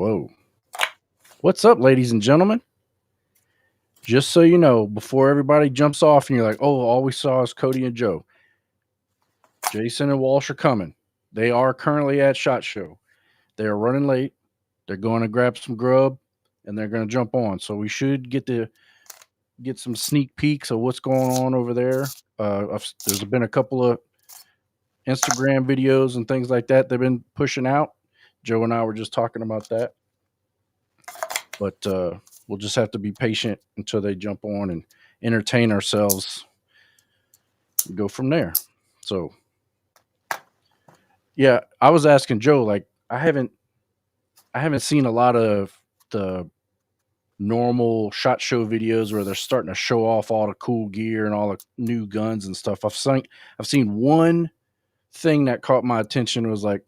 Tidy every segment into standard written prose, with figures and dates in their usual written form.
Whoa. What's up, ladies and gentlemen? Just so you know, before everybody jumps off and you're like, oh, all we saw is Cody and Joe. Jason and Walsh are coming. They are currently at SHOT Show. They are running late. They're going to grab some grub and they're going to jump on. So we should get some sneak peeks of what's going on over there. There's been a couple of Instagram videos and things like that they've been pushing out. Joe and I were just talking about that. But we'll just have to be patient until they jump on and entertain ourselves and go from there. So, yeah, I was asking Joe, like, I haven't seen a lot of the normal SHOT Show videos where they're starting to show off all the cool gear and all the new guns and stuff. I've seen one thing that caught my attention. Was like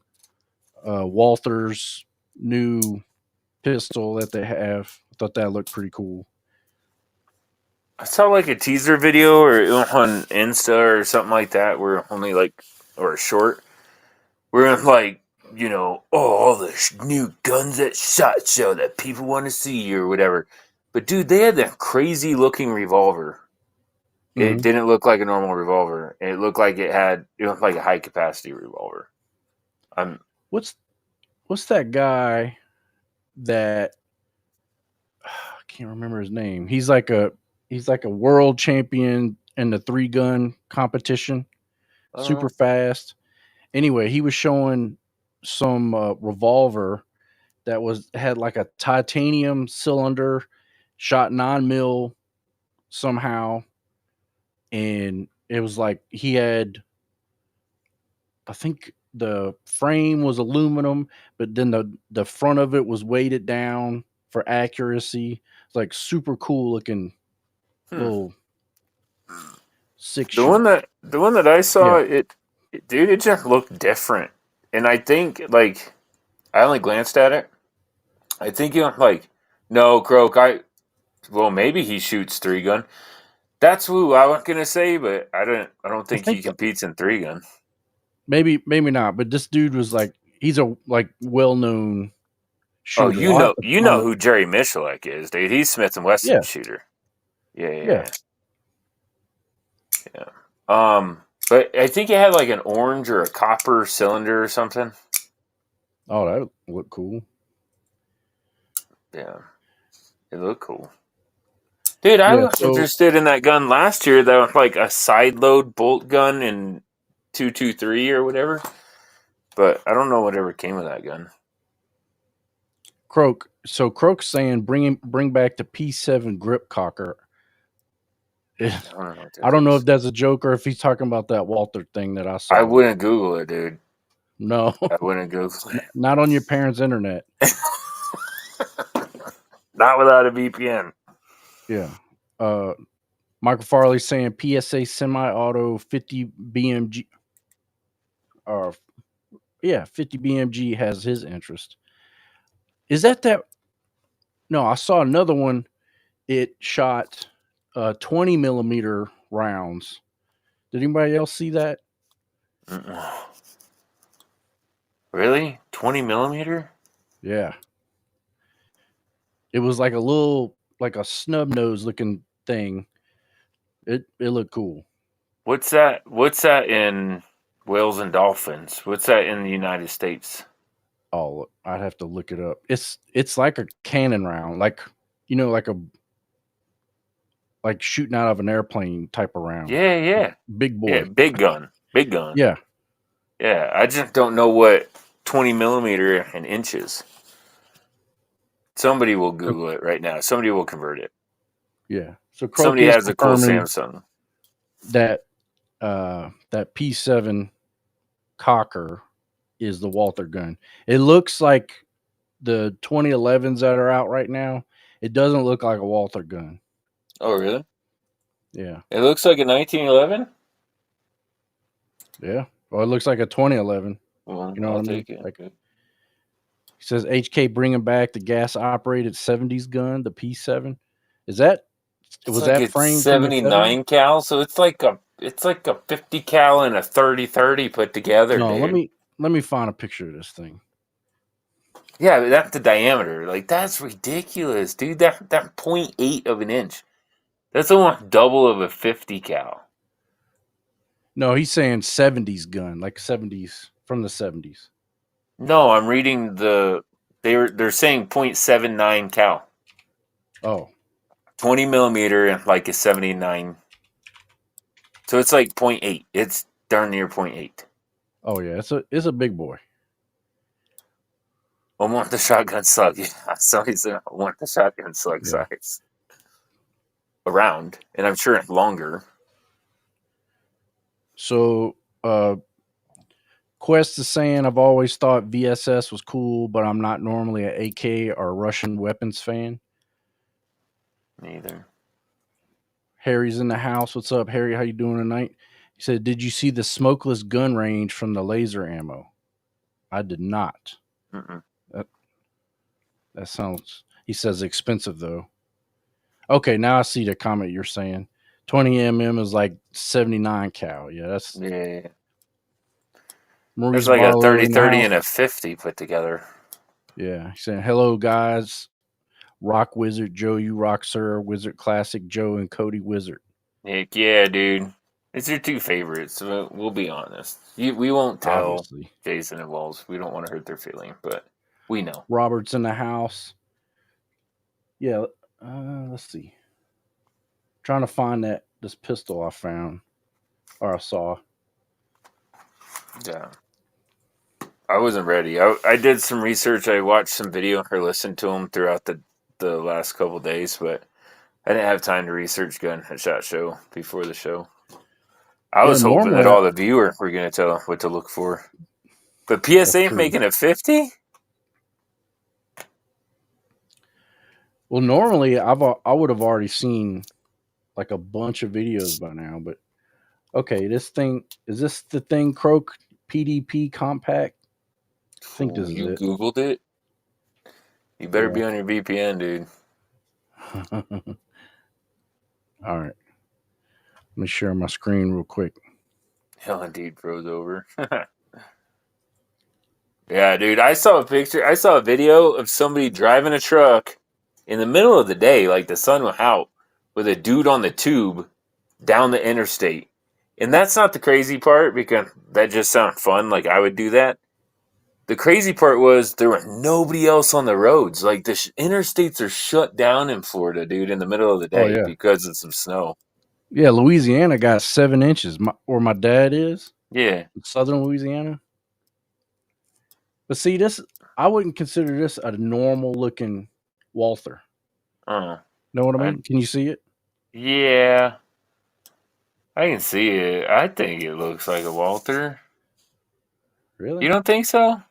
Walther's new pistol that they have. I thought that looked pretty cool. I saw like a teaser video or on Insta or something like that where only or a short where like, all the new guns at SHOT Show that people want to see or whatever. But dude, they had that crazy looking revolver. It didn't look like a normal revolver. It looked like it looked like a high capacity revolver. What's that guy that I can't remember his name. He's like a world champion in the 3-gun competition. Super fast. Anyway, he was showing some revolver that had like a titanium cylinder, shot 9mm somehow, and it was like he had, I think the frame was aluminum, but then the front of it was weighted down for accuracy. It's like super cool looking little six. The one that I saw, it just looked different, and I think I only glanced at it. I think no, Croak. Maybe he shoots 3-gun. That's who I was gonna say, but I don't think he competes in 3-gun. Maybe not, but this dude was he's a well-known shooter. Oh, you know who Jerry Michalek is, dude. He's Smith & Wesson shooter. Yeah. But I think it had like an orange or a copper cylinder or something. Oh, that would look cool. Yeah, it looked cool. Dude, I was interested in that gun last year. That was like a side load bolt gun in 223 or whatever. But I don't know whatever came of that gun. Croak. So Croak's saying bring back the P7 grip cocker. I don't know if that's a joke or if he's talking about that Walther thing that I saw. I wouldn't Google it, dude. No. I wouldn't Google it. Not on your parents' internet. Not without a VPN. Yeah. Michael Farley saying PSA semi-auto 50 BMG. 50 BMG has his interest. Is that? No, I saw another one. It shot 20mm rounds. Did anybody else see that? Really? 20mm? Yeah. It was like a little, like a snub nose looking thing. It looked cool. What's that in Whales and Dolphins? What's that in the United States? Oh, I'd have to look it up. It's like a cannon round, like shooting out of an airplane type of round. Yeah. Big boy. Yeah, big gun. Yeah. Yeah, I just don't know what 20mm in inches. Somebody will Google it right now. Somebody will convert it. Yeah. So somebody has a cool Samsung. That P7 cocker is the Walther gun. It looks like the 2011s that are out right now. It doesn't look like a Walther gun. Oh, really? Yeah. It looks like a 1911? Yeah. Well, it looks like a 2011. Well, you know I'll what I mean? take it. Like, he says HK bringing back the gas-operated 70s gun, the P7. Was that framed 79 cal? So it's like a 50 cal and a 30-30 put together. No, dude. let me find a picture of this thing. Yeah, but that's the diameter. Like, that's ridiculous, dude. That 0.8 of an inch. That's almost double of a 50 cal. No, he's saying 70s gun, like 70s from the 70s. No, I'm reading they're saying 0.79 cal. Oh, 20 millimeter and like a 79. So it's like 0.8. It's darn near 0.8. oh yeah, it's a big boy. Almost the shotgun slug. Yeah, somebody said I want the shotgun slug Yeah. size. Around, and I'm sure it's longer. So, Quest is saying I've always thought VSS was cool, but I'm not normally an AK or Russian weapons fan. Neither. Harry's in the house. What's up, Harry? How you doing tonight? He said, "Did you see the smokeless gun range from the laser ammo?" I did not. Mm-mm. That sounds. He says expensive though. Okay, now I see the comment you're saying. 20 mm is like 79 cal. Yeah, that's Yeah. There's Maurice like a Barlow 30 in the 30 house. and a 50 put together. Yeah, he's saying hello guys. Rock Wizard Joe, you rock sir. Wizard Classic Joe and Cody Wizard. Heck yeah, dude. It's your two favorites, so we'll be honest. We won't tell Obviously, Jason and Walls. We don't want to hurt their feeling, but we know. Robert's in the house. Yeah, let's see. Trying to find this pistol I found or I saw. Yeah. I wasn't ready. I did some research. I watched some video or listened to them throughout the last couple days, but I didn't have time to research gun and shot show before the show. I Yeah, was hoping that normally all the viewers were going to tell what to look for. But that's PSA true. making a 50? Well, normally I would have already seen like a bunch of videos by now, but okay, this thing is this the thing Croak PDP compact? I think Ooh, this is you it. Googled it? You better Yeah. be on your VPN, dude. All right. Let me share my screen real quick. Hell, indeed, froze over. Yeah, dude, I saw a picture. I saw a video of somebody driving a truck in the middle of the day, like the sun was out, with a dude on the tube down the interstate. And that's not the crazy part because that just sounds fun. Like I would do that. The crazy part was there was nobody else on the roads. Like the interstates are shut down in Florida, dude, in the middle of the Oh day yeah. because of some snow. Yeah, Louisiana got 7 inches. Where my dad is, Yeah. in southern Louisiana. But see, this I wouldn't consider this a normal looking Walther. Uh, Know what I I, mean? Can you see it? yeah, I can see it. I think it looks like a Walter. You Really? don't think so?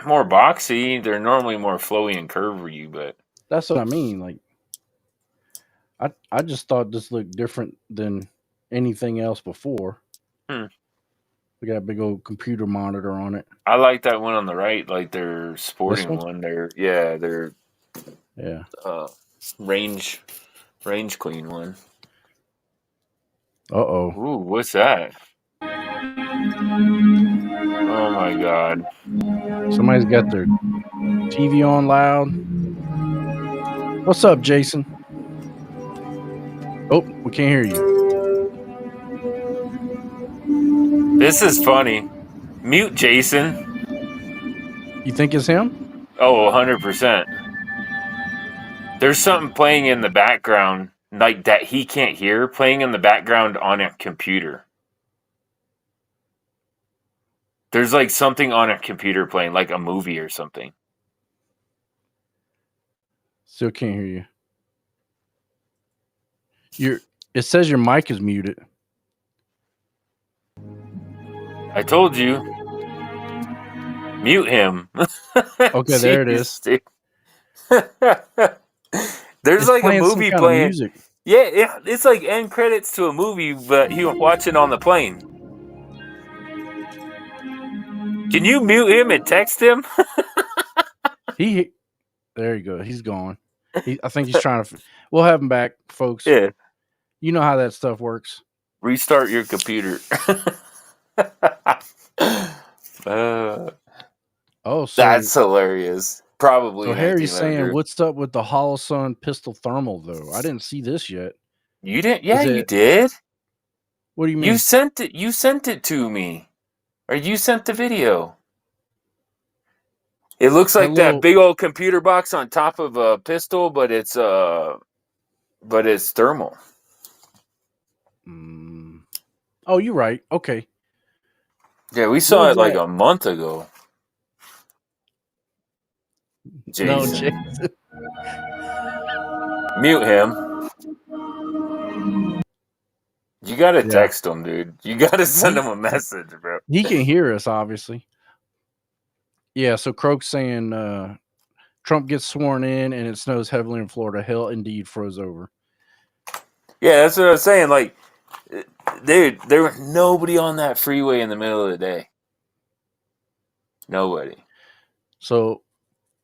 More boxy. They're normally more flowy and curvy, but That's what I mean. Like I just thought this looked different than anything else before. hmm. We got a big old computer monitor on it. I like that one on the right, like their This sporting one? one. Their Yeah. uh, range range clean one. Uh oh. Ooh, what's that? Oh my god. Somebody's got their TV on loud. What's up, Jason? Oh, we can't hear you. This is funny. Mute Jason. You think it's him? Oh, 100%. There's something playing in the background like that he can't hear playing in the background on a computer. There's like something on a computer playing, like a movie or something. Still can't hear you. It says your mic is muted. I told you, mute him. Okay, there it is. Jeez, dude. There's It's like a playing some movie kind of playing. music. Yeah, it's like end credits to a movie, but he was watching on the plane. Can you mute him and text him? He there you go. He's gone. I think he's trying to. We'll have him back, folks. Yeah. You know how that stuff works. Restart your computer. uh, Oh, That's hilarious. Probably so Harry's saying, 1900. "What's up with the Holosun pistol thermal?" Though I didn't see this yet. You didn't? Yeah, Is you it? did. What do you You mean? sent it. You sent it to me, or you sent the video. It looks That like that little. big old computer box on top of a pistol, but it's thermal. Mm, oh, you're right. Okay. Yeah, we What saw was it like that? a month ago. No, Jason, Jay. mute him. You gotta Yeah, text him, dude. You gotta send he him a message, bro. he can hear us, obviously. Yeah. So Croak's saying Trump gets sworn in and it snows heavily in Florida. Hell, indeed, froze over. Yeah, that's what I was saying. Like, dude, there was nobody on that freeway in the middle of the day. Nobody. So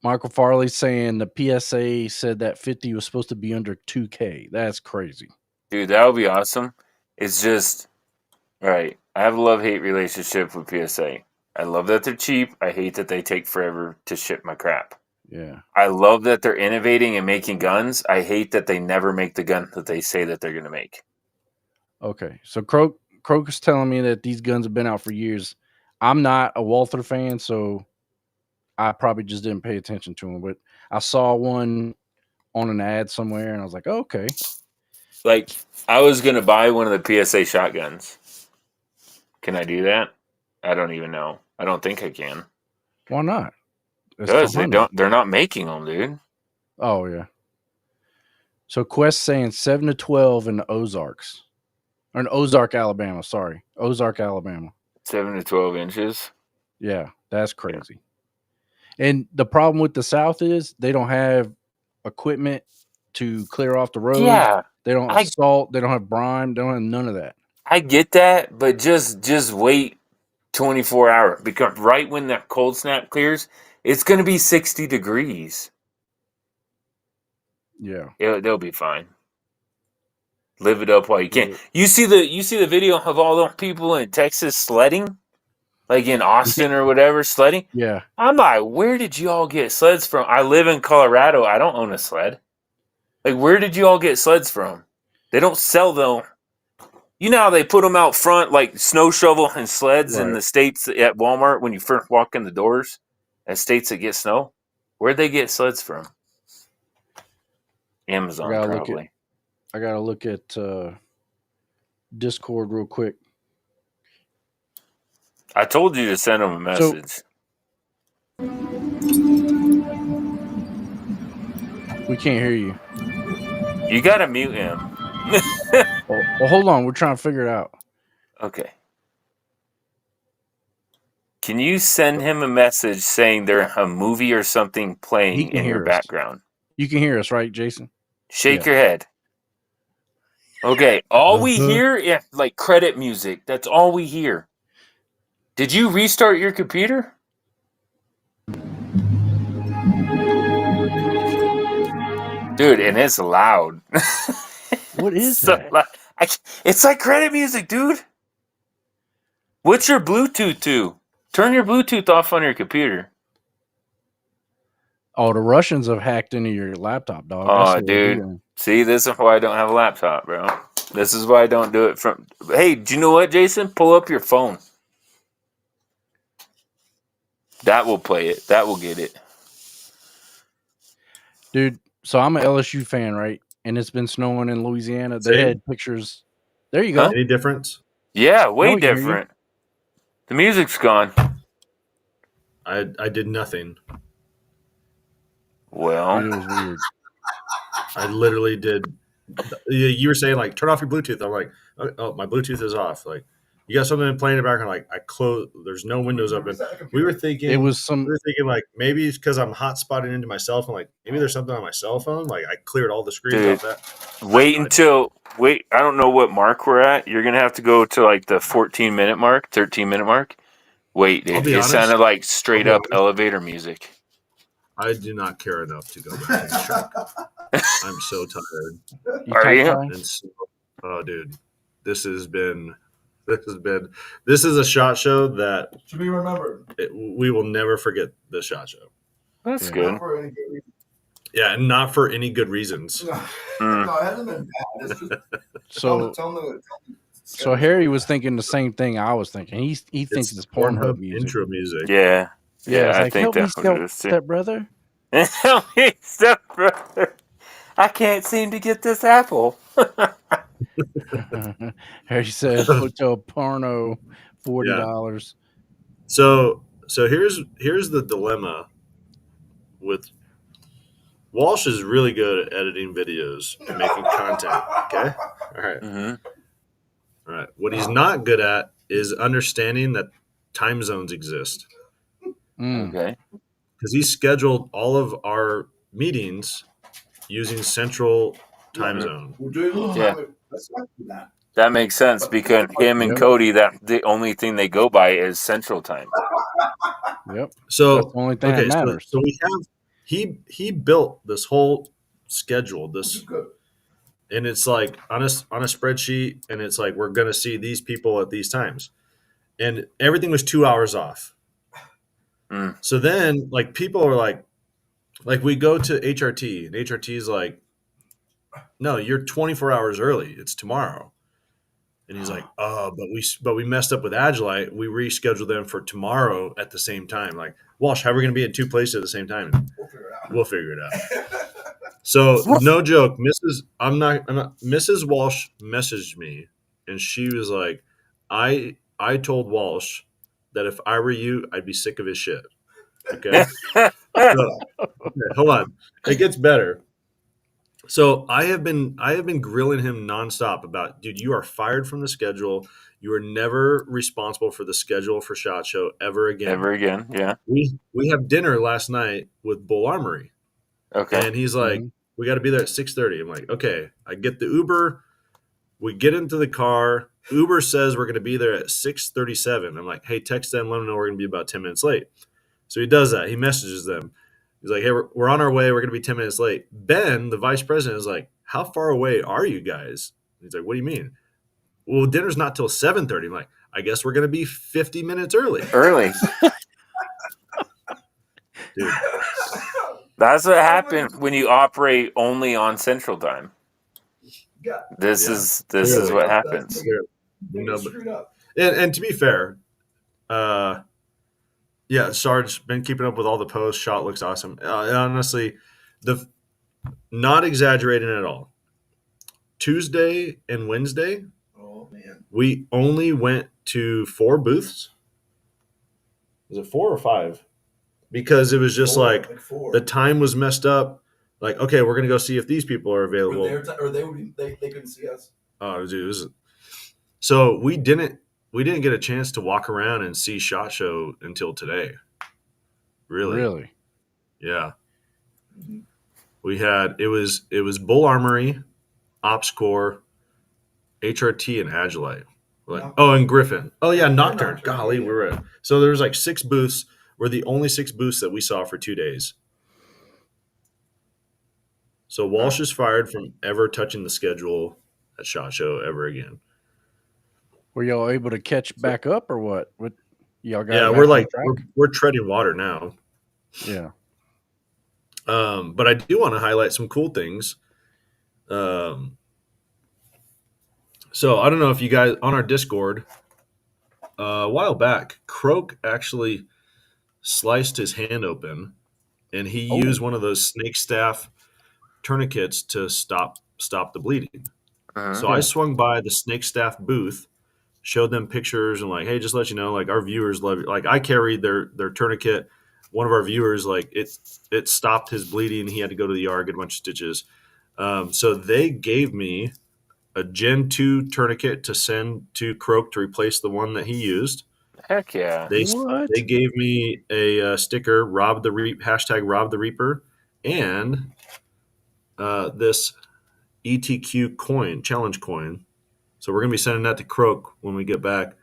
Michael Farley's saying the PSA said that 50 was supposed to be under 2K. That's crazy. Dude, that would be awesome. It's just, right. I have a love-hate relationship with PSA. I love that they're cheap. I hate that they take forever to ship my crap. Yeah. I love that they're innovating and making guns. I hate that they never make the gun that they say that they're going to make. Okay. So Croak is telling me that these guns have been out for years. I'm not a Walther fan, so I probably just didn't pay attention to them. But I saw one on an ad somewhere, and I was like, oh, okay. Like, I was going to buy one of the PSA shotguns. Can I do that? I don't even know. I don't think I can. Why not? It's for Because hunting. they're not making them, dude. Oh, yeah. So Quest saying 7 to 12 in the Ozarks. Or in Ozark, Alabama. Sorry. Ozark, Alabama. 7 to 12 inches. Yeah, that's crazy. And the problem with the South is they don't have equipment to clear off the roads. Yeah. They don't have salt. They don't have brine. They don't have none of that. I get that, but just wait 24 hours. Because right when that cold snap clears, it's going to be 60 degrees. Yeah. They'll be fine. Live it up while you can. You see the video of all the people in Texas sledding? Like in Austin or whatever, sledding? Yeah. I'm like, where did you all get sleds from? I live in Colorado. I don't own a sled. Like, where did you all get sleds from? They don't sell them. You know how they put them out front, like snow shovel and sleds in the states at Walmart when you first walk in the doors at states that get snow? Where'd they get sleds from? Amazon, probably. I got to look at Discord real quick. I told you to send them a message. We can't hear you. You got to mute him. Well, hold on. We're trying to figure it out. Okay. Can you send him a message saying there's a movie or something playing in your background? You can hear us, right, Jason? Shake your head. Okay. All we hear is like credit music. That's all we hear. Did you restart your computer? Dude, and it's loud. What is that? It's like credit music, dude. What's your Bluetooth to? Turn your Bluetooth off on your computer. Oh, the Russians have hacked into your laptop, dog. Oh, dude. See, this is why I don't have a laptop, bro. This is why I don't do it from... Hey, do you know what, Jason? Pull up your phone. That will play it. That will get it. Dude, so I'm an LSU fan, right? And it's been snowing in Louisiana. They had pictures. There you go. Any difference? Yeah, way different. The music's gone. I did nothing. Well, it was weird. I literally did. You were saying like turn off your Bluetooth. I'm like, oh, my Bluetooth is off. Like, you got something playing in the background. Like, I close. There's no windows open. We were thinking it was some. We were thinking like maybe it's because I'm hotspotting into my cell phone. Like maybe there's something on my cell phone. Like I cleared all the screens off that. Wait. I don't know what mark we're at. You're gonna have to go to like the 14-minute mark, 13-minute mark. Wait, dude, it sounded like straight up elevator music. I do not care enough to go back and check. I'm so tired. Are you? And so, oh, dude, this has been This is a SHOT Show that To be remembered. we will never forget the SHOT Show. That's Yeah. good. Not for any good reason. Yeah, and not for any good reasons. No, Mm. no, it hasn't been bad. It's just So tell them so Harry was thinking the same thing I was thinking. He thinks it's Pornhub music. intro music. Yeah. Yeah, it's I like, think help me, that's what it is too. step brother. Help me, stepbrother. I can't seem to get this apple. Harry said, "Hotel porno, $40." So here's the dilemma with Walsh is really good at editing videos and making content. Okay, all right, Mm-hmm. all right. What he's not good at is understanding that time zones exist, Okay. because he scheduled all of our meetings using Central Time Zone. We're doing Yeah. Let's not do that. That makes sense because him and Yep. Cody, that the only thing they go by is Central Time. Yep. So That's the only thing that matters. So we have he built this whole schedule, Which is this, good. and it's like on a spreadsheet, and it's like we're gonna see these people at these times, and everything was 2 hours off. Mm. So then, like, people are like we go to HRT, and HRT is like, no, you're 24 hours early. It's tomorrow. And he's like, oh, but we messed up with Agilite. We rescheduled them for tomorrow at the same time. Like, Walsh, how are we going to be in two places at the same time? We'll figure it out. We'll figure it out. So, no joke, Mrs. Walsh messaged me, and she was like, I told Walsh that if I were you, I'd be sick of his shit. Okay. So, okay, hold on. It gets better. So I have been grilling him nonstop about, dude, you are fired from the schedule. You are never responsible for the schedule for SHOT Show ever again. Ever again, yeah. We have dinner last night with Bull Armory, Okay. and he's like, we got to be there at 6:30. I'm like, okay. I get the Uber. We get into the car. Uber says we're going to be there at 6:37. I'm like, hey, text them, let them know we're going to be about 10 minutes late. So he does that. He messages them. He's like, hey, we're on our way. We're going to be 10 minutes late. Ben, the vice president, is like, how far away are you guys? He's like, what do you mean? Well, dinner's not till 7:30. I'm like, I guess we're going to be 50 minutes early. Early. Dude. That's what happens when you operate only on Central Time. This is what happens. No, and to be fair, yeah, Sarge been keeping up with all the posts. Shot looks awesome. Honestly, not exaggerating at all. Tuesday and Wednesday, oh man, we only went to 4 booths. Was it 4 or 5? Because it was just like the time was messed up. Like, okay, we're gonna go see if these people are available. Or they couldn't see us. Oh, dude, so we didn't get a chance to walk around and see SHOT Show until today. Really? Yeah. Mm-hmm. We had it was Bull Armory, Ops Corps, HRT, and Agilite. And Griffin. Oh yeah, Nocturn. Golly, we were so there was like 6 booths. We're the only 6 booths that we saw for 2 days. So Walsh is fired from ever touching the schedule at SHOT Show ever again. Were y'all able to catch back up or what? What y'all got? Yeah, we're treading water now. Yeah. But I do want to highlight some cool things. So I don't know if you guys on our Discord a while back, Croak actually sliced his hand open, and he used one of those snake staff tourniquets to stop the bleeding. So I swung by the snake staff booth, showed them pictures, and like, hey, just let you know, like our viewers love it. Like I carried their tourniquet. One of our viewers, like it stopped his bleeding. He had to go to the ER, get a bunch of stitches. So they gave me a Gen 2 tourniquet to send to Croak to replace the one that he used. Heck yeah! They gave me a sticker, Rob the Reaper, and this ETQ coin, challenge coin. So we're gonna be sending that to Croak when we get back.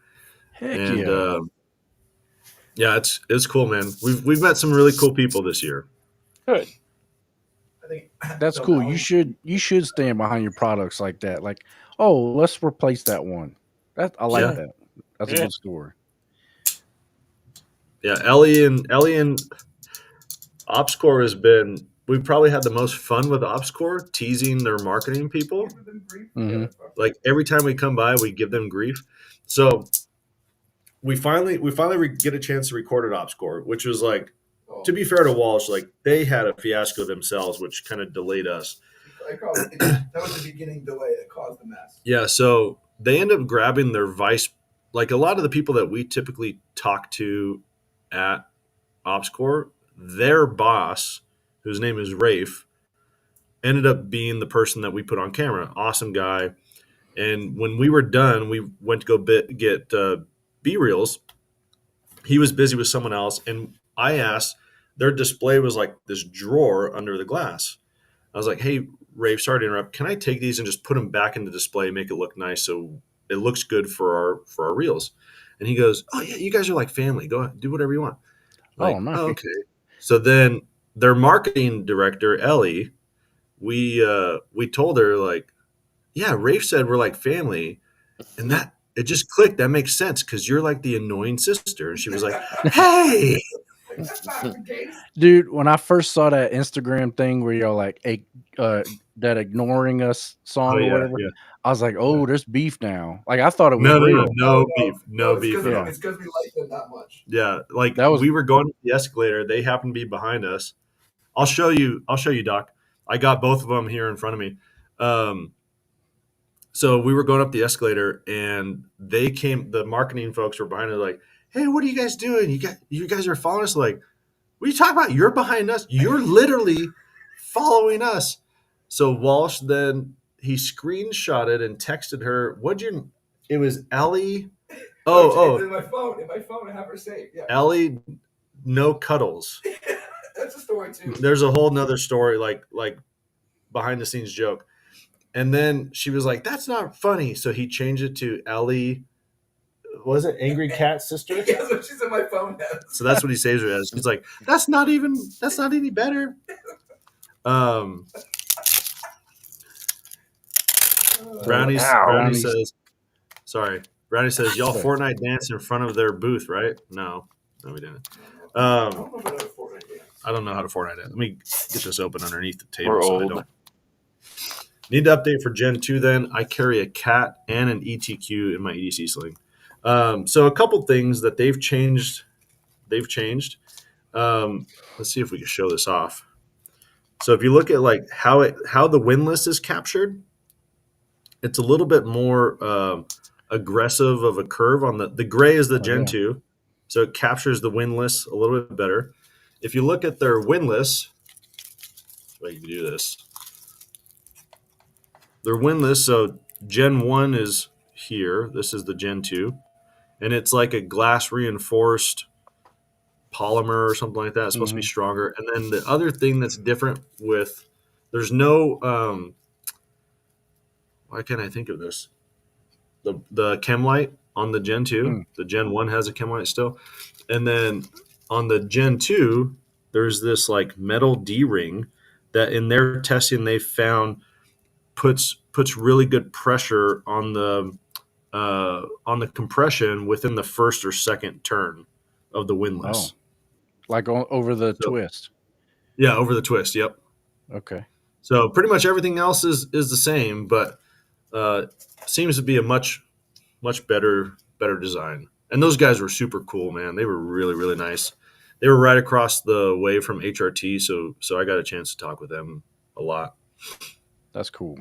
Heck yeah! Yeah, it's cool, man. We've met some really cool people this year. Good. I think That's cool. You should stand behind your products like that. Like, oh, let's replace that one. I like that. That's a Yeah. good story. Yeah, Ellie and OpsCore has been. We've probably had the most fun with OpsCore teasing their marketing people. Give them grief. Mhm. Yeah, that's fine. Like every time we come by, we give them grief. So we finally get a chance to record at OpsCore, which was like, Oh, to be fair to Walsh, like they had a fiasco themselves, which kind of delayed us. that was the beginning delay that caused the mess. Yeah, so they end up grabbing their vice. Like a lot of the people that we typically talk to at OpsCore, their boss, whose name is Rafe, ended up being the person that we put on camera. Awesome guy. And when we were done, we went to go get B-reels. He was busy with someone else, and I asked. Their display was like this drawer under the glass. I was like, "Hey, Rafe, sorry to interrupt. Can I take these and just put them back in the display, make it look nice, so it looks good for our reels?" And he goes, "Oh yeah, you guys are like family. Go ahead, do whatever you want." Like, Oh, nice. oh, okay. So then their marketing director, Ellie, we told her like, yeah, Rafe said we're like family, and that it just clicked. That makes sense because you're like the annoying sister. And she was like, hey, That's not the case. Dude, when I first saw that Instagram thing where y'all like that ignoring us song oh or yeah, whatever, yeah. I was like, oh, there's beef now. Like I thought it was No, real. no beef, no it's beef at Yeah. all. It's because we like them that much. Yeah, like That was- we were going up the escalator. They happened to be behind us. I'll show you, Doc. I got both of them here in front of me. So we were going up the escalator, and they came. The marketing folks were behind us, like, "Hey, what are you guys doing? You guys are following us." Like, what are you talking about? You're behind us. You're literally following us. So Walsh then he screenshotted and texted her. It was Ellie. Oh, In my phone, I have her saved. Yeah, Ellie, no cuddles. that's a story too. There's a whole nother story, like behind the scenes joke. And then she was like, "That's not funny." So he changed it to Ellie. Was it Angry Cat Sister? Yeah, that's what she's in my phone has. So that's what he saves her as. He's like, that's not any better. Brownie Brownies. says, sorry. Brownie says, y'all Fortnite dance in front of their booth, right? No, we didn't. I don't know about other Fortnite games. I don't know how to Fortnite dance. Let me get this open underneath the table. We're so I old. don't. Need to update for Gen 2 then. I carry a CAT and an ETQ in my EDC sling. So a couple things that they've changed. Let's see if we can show this off. So if you look at like how the windlass is captured, it's a little bit more aggressive of a curve on the gray is the Gen yeah. 2. So it captures the windlass a little bit better. If you look at their windlass, well, you can do this. Their windlass, so Gen 1 is here. This is the Gen 2. And it's like a glass reinforced polymer or something like that. It's supposed to be stronger. And then the other thing that's different with, there's no, why can't I think of this? The chem light on the Gen 2. The Gen 1 has a chem light still. And then on the Gen 2, there's this like metal D-ring that in their testing they found puts really good pressure on the compression within the first or second turn of the windlass. Oh. Like over the twist. Yeah, over the twist. Yep. Okay. So pretty much everything else is the same, but seems to be a much better design. And those guys were super cool, man. They were really, really nice. They were right across the way from HRT, so I got a chance to talk with them a lot. That's cool.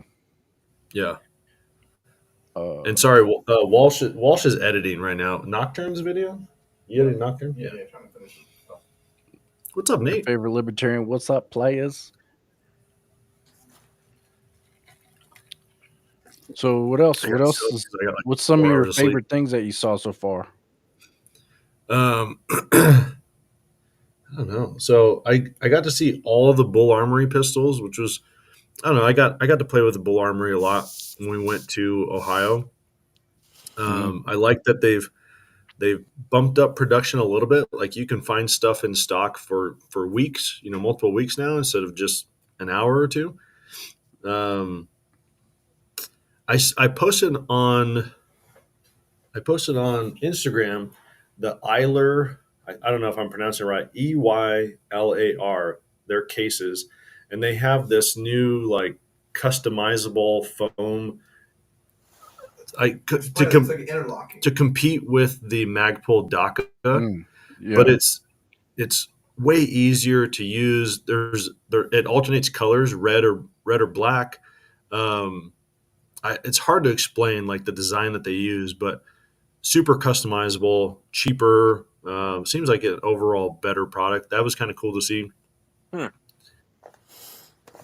Yeah. And sorry, Walsh is editing right now. Nocturn's video? You editing Nocturne? Yeah, trying to finish it. What's up, Nate? Favorite libertarian, what's up, players? So what else? What's some of your favorite things that you saw so far? I don't know. So I got to see all of the Bull Armory pistols, which was, I don't know. I got to play with the Bull Armory a lot when we went to Ohio. I like that they've bumped up production a little bit. Like you can find stuff in stock for weeks, multiple weeks now instead of just an hour or two. I posted on I posted on Instagram the Eiler. I don't know if I'm pronouncing it right. EYLAR. Their cases, and they have this new like customizable foam. It's like interlocking. To compete with the Magpul Daka, Yeah. but it's way easier to use. It alternates colors, red or black. It's hard to explain like the design that they use, but super customizable, cheaper. Seems like an overall better product. That was kind of cool to see. Hmm.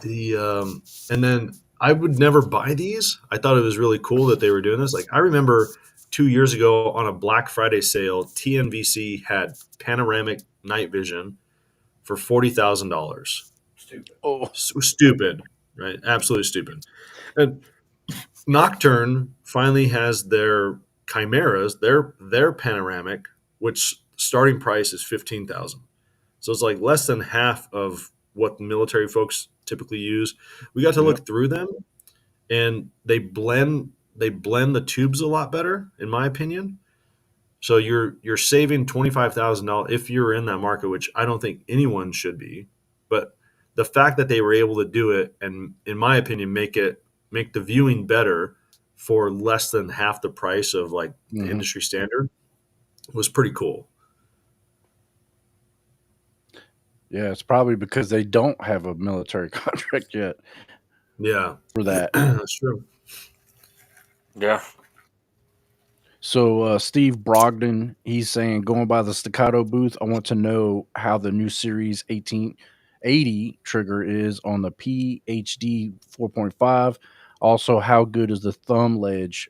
And then I would never buy these. I thought it was really cool that they were doing this. Like I remember 2 years ago on a Black Friday sale, TNVC had panoramic night vision for $40,000. Stupid. Oh, Stupid, right? Absolutely stupid. And Nocturn finally has their chimeras, their panoramic, which starting price is 15,000. So it's like less than half of what the military folks typically use. We got to look through them, and they blend the tubes a lot better, in my opinion. So you're saving $25,000 if you're in that market, which I don't think anyone should be. But the fact that they were able to do it, and in my opinion, make the viewing better for less than half the price of like the industry standard was pretty cool. Yeah, it's probably because they don't have a military contract yet. Yeah, for that. That's true. Yeah. So Steve Brogdon, he's saying, going by the staccato booth, I want to know how the new Series 1880 trigger is on the PhD 4.5. Also, how good is the thumb ledge?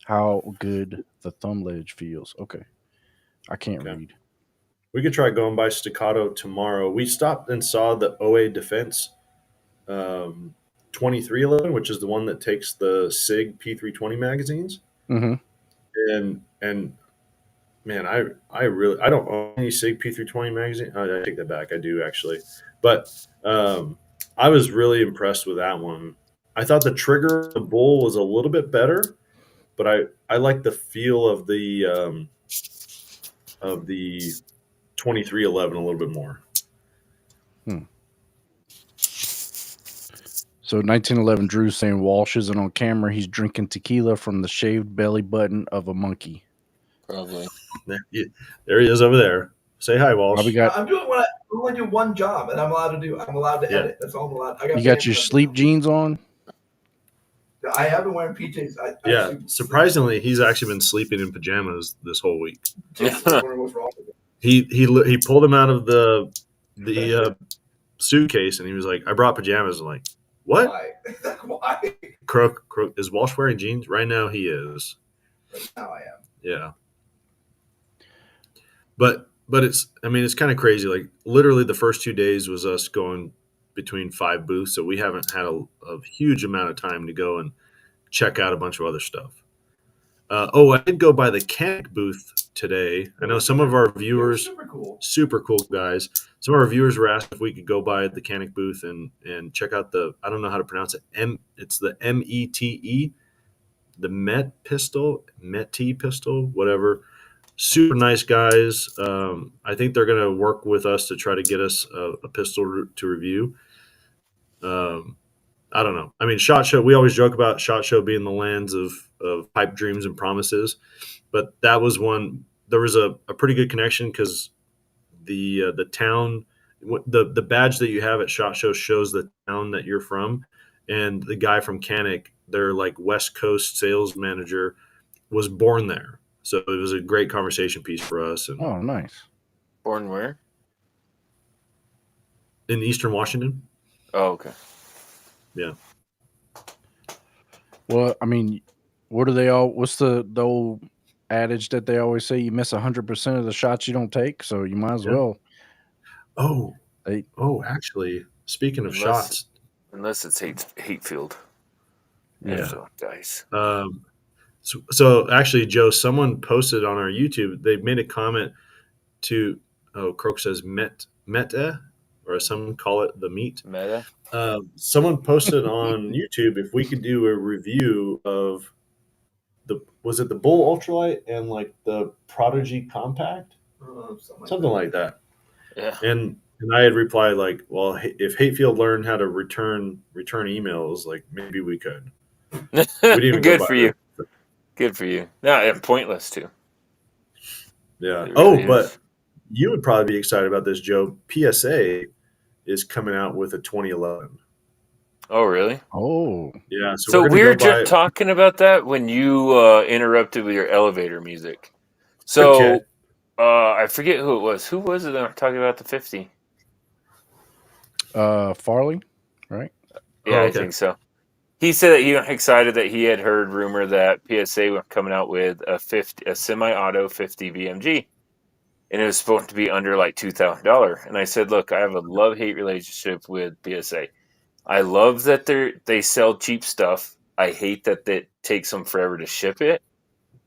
How good the thumb ledge feels. Okay. I can't read. We could try going by staccato tomorrow. We stopped and saw the OA Defense 2311, which is the one that takes the SIG P320 magazines. Mm-hmm. And man, I really I don't own any SIG P320 magazine. I take that back. I do actually, but I was really impressed with that one. I thought the trigger of the bull was a little bit better, but I like the feel of the 2311 a little bit more. So 1911 Drew saying Walsh isn't on camera. He's drinking tequila from the shaved belly button of a monkey. Probably. There he is over there. Say hi, Walsh. I'm doing I only do one job, and I'm allowed to edit. That's all I'm allowed. You got your sleep jeans on? I have been wearing PJs. Yeah, surprisingly, he's actually been sleeping in pajamas this whole week. What's wrong with it? He pulled him out of the suitcase, and he was like, "I brought pajamas." I'm like, "What? Why? Crook, is Walsh wearing jeans right now?" He is. Right now I am. Yeah. But it's kind of crazy. Like literally the first 2 days was us going between 5 booths, so we haven't had a huge amount of time to go and check out a bunch of other stuff. I did go by the Canic booth today. I know some of our viewers, super cool guys. Some of our viewers were asked if we could go by the Canic booth and check out I don't know how to pronounce it. It's the METE, the Met pistol, whatever. Super nice guys. I think they're going to work with us to try to get us a pistol to review. I don't know. I mean, SHOT Show, we always joke about SHOT Show being the lands of pipe dreams and promises, but that was one. There was a pretty good connection because the town, the badge that you have at SHOT Show shows the town that you're from, and the guy from Canic, their like West Coast sales manager, was born there. So it was a great conversation piece for us. And oh, nice. Born where? In Eastern Washington. Oh, okay. Yeah. Well, I mean, what's the old adage that they always say? You miss 100% of the shots you don't take, so you might as well. Oh, actually, speaking of shots. Unless it's hate field. Yeah. So, guys. So actually, Joe, someone posted on our YouTube. They made a comment to. Croak says meta, or some call it the meat. Meta. Someone posted on YouTube if we could do a review of was it the Bull Ultralight and like the Prodigy Compact, something like that. Yeah. And I had replied like, well, if Hatefield learned how to return emails, like maybe we could. We didn't even Good go for by you. it. Good for you. No, and pointless too. Yeah. It really but is. you would probably be excited about this, Joe. PSA is coming out with a 2011. Oh, really? Oh, Yeah. So we're we gonna were go by. just talking about that when you interrupted with your elevator music. Okay. So I forget who it was. Who was it that I'm talking about the 50? Farley, right? Yeah, Oh, I okay. think so. He said that he was excited that he had heard rumor that PSA was coming out with a semi-auto 50 VMG, and it was supposed to be under like $2,000. And I said, look, I have a love-hate relationship with PSA. I love that they sell cheap stuff. I hate that it takes them forever to ship it.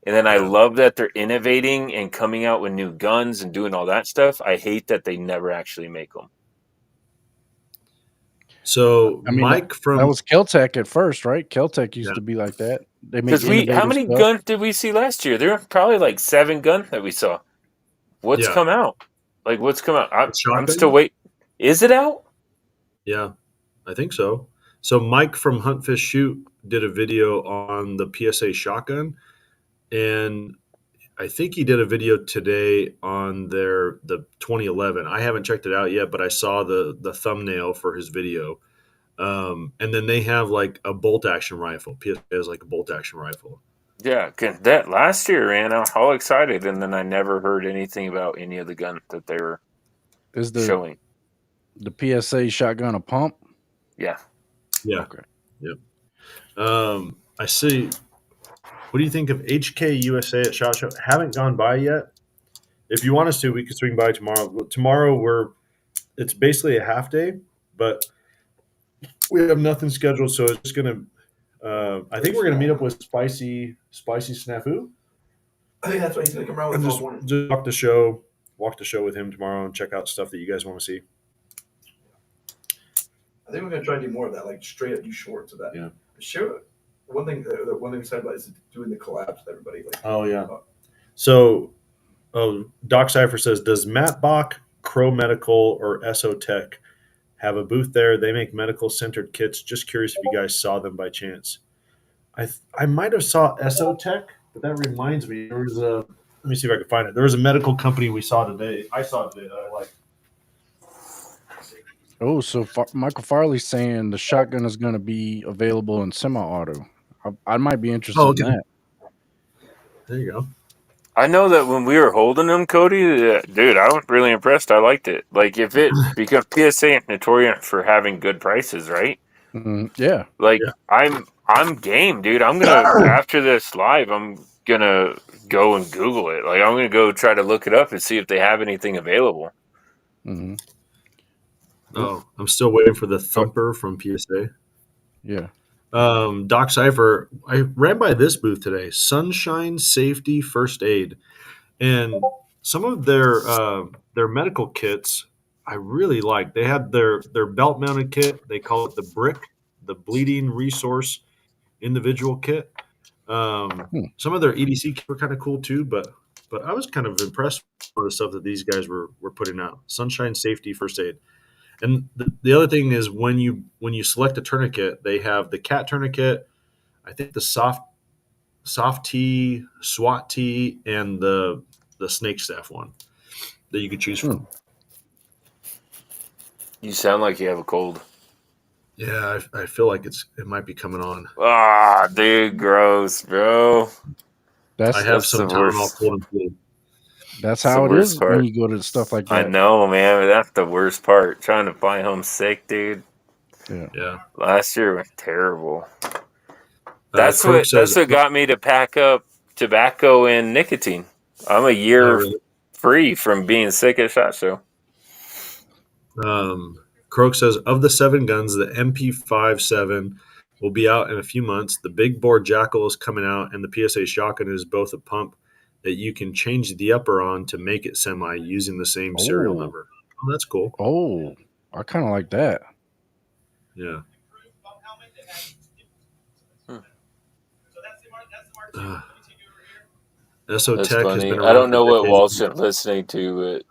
And then I Yeah. love that they're innovating and coming out with new guns and doing all that stuff. I hate that they never actually make them. So I mean, Mike from that was Keltec at first, right? Keltec used Yeah. to be like that. They make Because how innovative many stuff. guns did we see last year? There were probably like 7 guns that we saw. What's Yeah. come out? Like, what's come out? I'm shotgun? still waiting. Is it out? Yeah, I think so. So Mike from Huntfish Shoot did a video on the PSA shotgun, and I think he did a video today on the 2011. I haven't checked it out yet, but I saw the thumbnail for his video. And then they have like a bolt action rifle. PSA has like a bolt action rifle. Yeah, 'cause that last year, man, I was all excited, and then I never heard anything about any of the guns that they were Is showing. the PSA shotgun a pump? Yeah. Yeah. Okay. Yep. I see. What do you think of HK USA at SHOT Show? Haven't gone by yet. If you want us to, we could swing by tomorrow. Tomorrow it's basically a half day, but we have nothing scheduled, so it's just gonna. I think we're gonna meet up with Spicy Snafu. I think that's why he's gonna come around with And this morning. just walk the show with him tomorrow, and check out stuff that you guys want to see. I think we're gonna try to do more of that, like straight up do shorts of that. Yeah. Sure. One thing we said about is doing the collabs with everybody. Like, Oh yeah. So, Doc Cypher says, does Matt Bach, Crow Medical, or SO Tech have a booth there? They make medical centered kits. Just curious if you guys saw them by chance. I might have saw SO Tech, but that reminds me there was a. Let me see if I can find it. There was a medical company we saw today. I saw today that I like. Oh, so Michael Farley's saying the shotgun is going to be available in semi-auto. I might be interested in that. There you go. I know that when we were holding them, Cody, dude, I was really impressed. I liked it. Like, if it, because PSA is notorious for having good prices, right? Yeah. Like, Yeah. I'm game, dude. I'm gonna, after this live, I'm gonna go and Google it. Like, I'm gonna go try to look it up and see if they have anything available. Mm-hmm. Oh, I'm still waiting for the thumper from PSA. Yeah. Doc Cypher, I ran by this booth today, Sunshine Safety First Aid, and some of their medical kits I really like. They had their belt mounted kit. They call it the BRIC, the Bleeding Resource Individual Kit. Some of their EDC kits were kind of cool too, but I was kind of impressed with the stuff that these guys were putting out. Sunshine Safety First Aid. And the other thing is when you select a tourniquet, they have the cat tourniquet, I think the soft T, SWAT T, and the snake staff one that you could choose from. You sound like you have a cold. Yeah, I feel like it might be coming on. Ah, dude, gross, bro. I have that's some the Tylenol worst. cold and flu. That's the how it worst is part. when you go to stuff like that. I know, man. That's the worst part. Trying to fly home sick, dude. Yeah. Last year was terrible. That's what got me to pack up tobacco and nicotine. I'm a year free from being sick at SHOT Show. Croak says, of the 7 guns, the MP57 will be out in a few months. The big bore Jackal is coming out, and the PSA shotgun is both a pump that you can change the upper on to make it semi using the same serial number. Oh, that's cool. Oh, I kind of like that. Yeah. SO That's Tech has funny. been I around don't for know what decades. Walsh is listening to,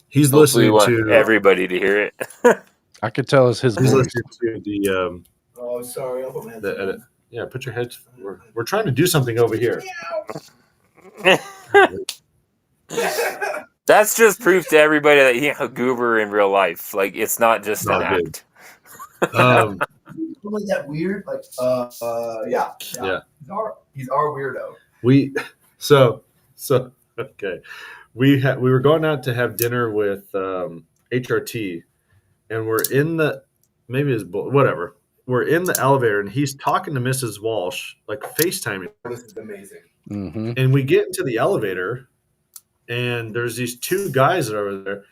He's but hopefully we listening want to everybody to hear it. I could tell it's his he's voice. listening to the Oh, sorry. I'll put my headset edit. on. Yeah, put your heads. We're trying to do something over here. That's just proof to everybody that he's a goober in real life. Like, it's not just Oh, an good. act. Like that weird, like, yeah. He's our weirdo. So okay. We were going out to have dinner with HRT, and we're in the whatever. We're in the elevator, and he's talking to Mrs. Walsh, like FaceTiming. This is amazing. Mm-hmm. And we get into the elevator, and there's these two guys that are over there,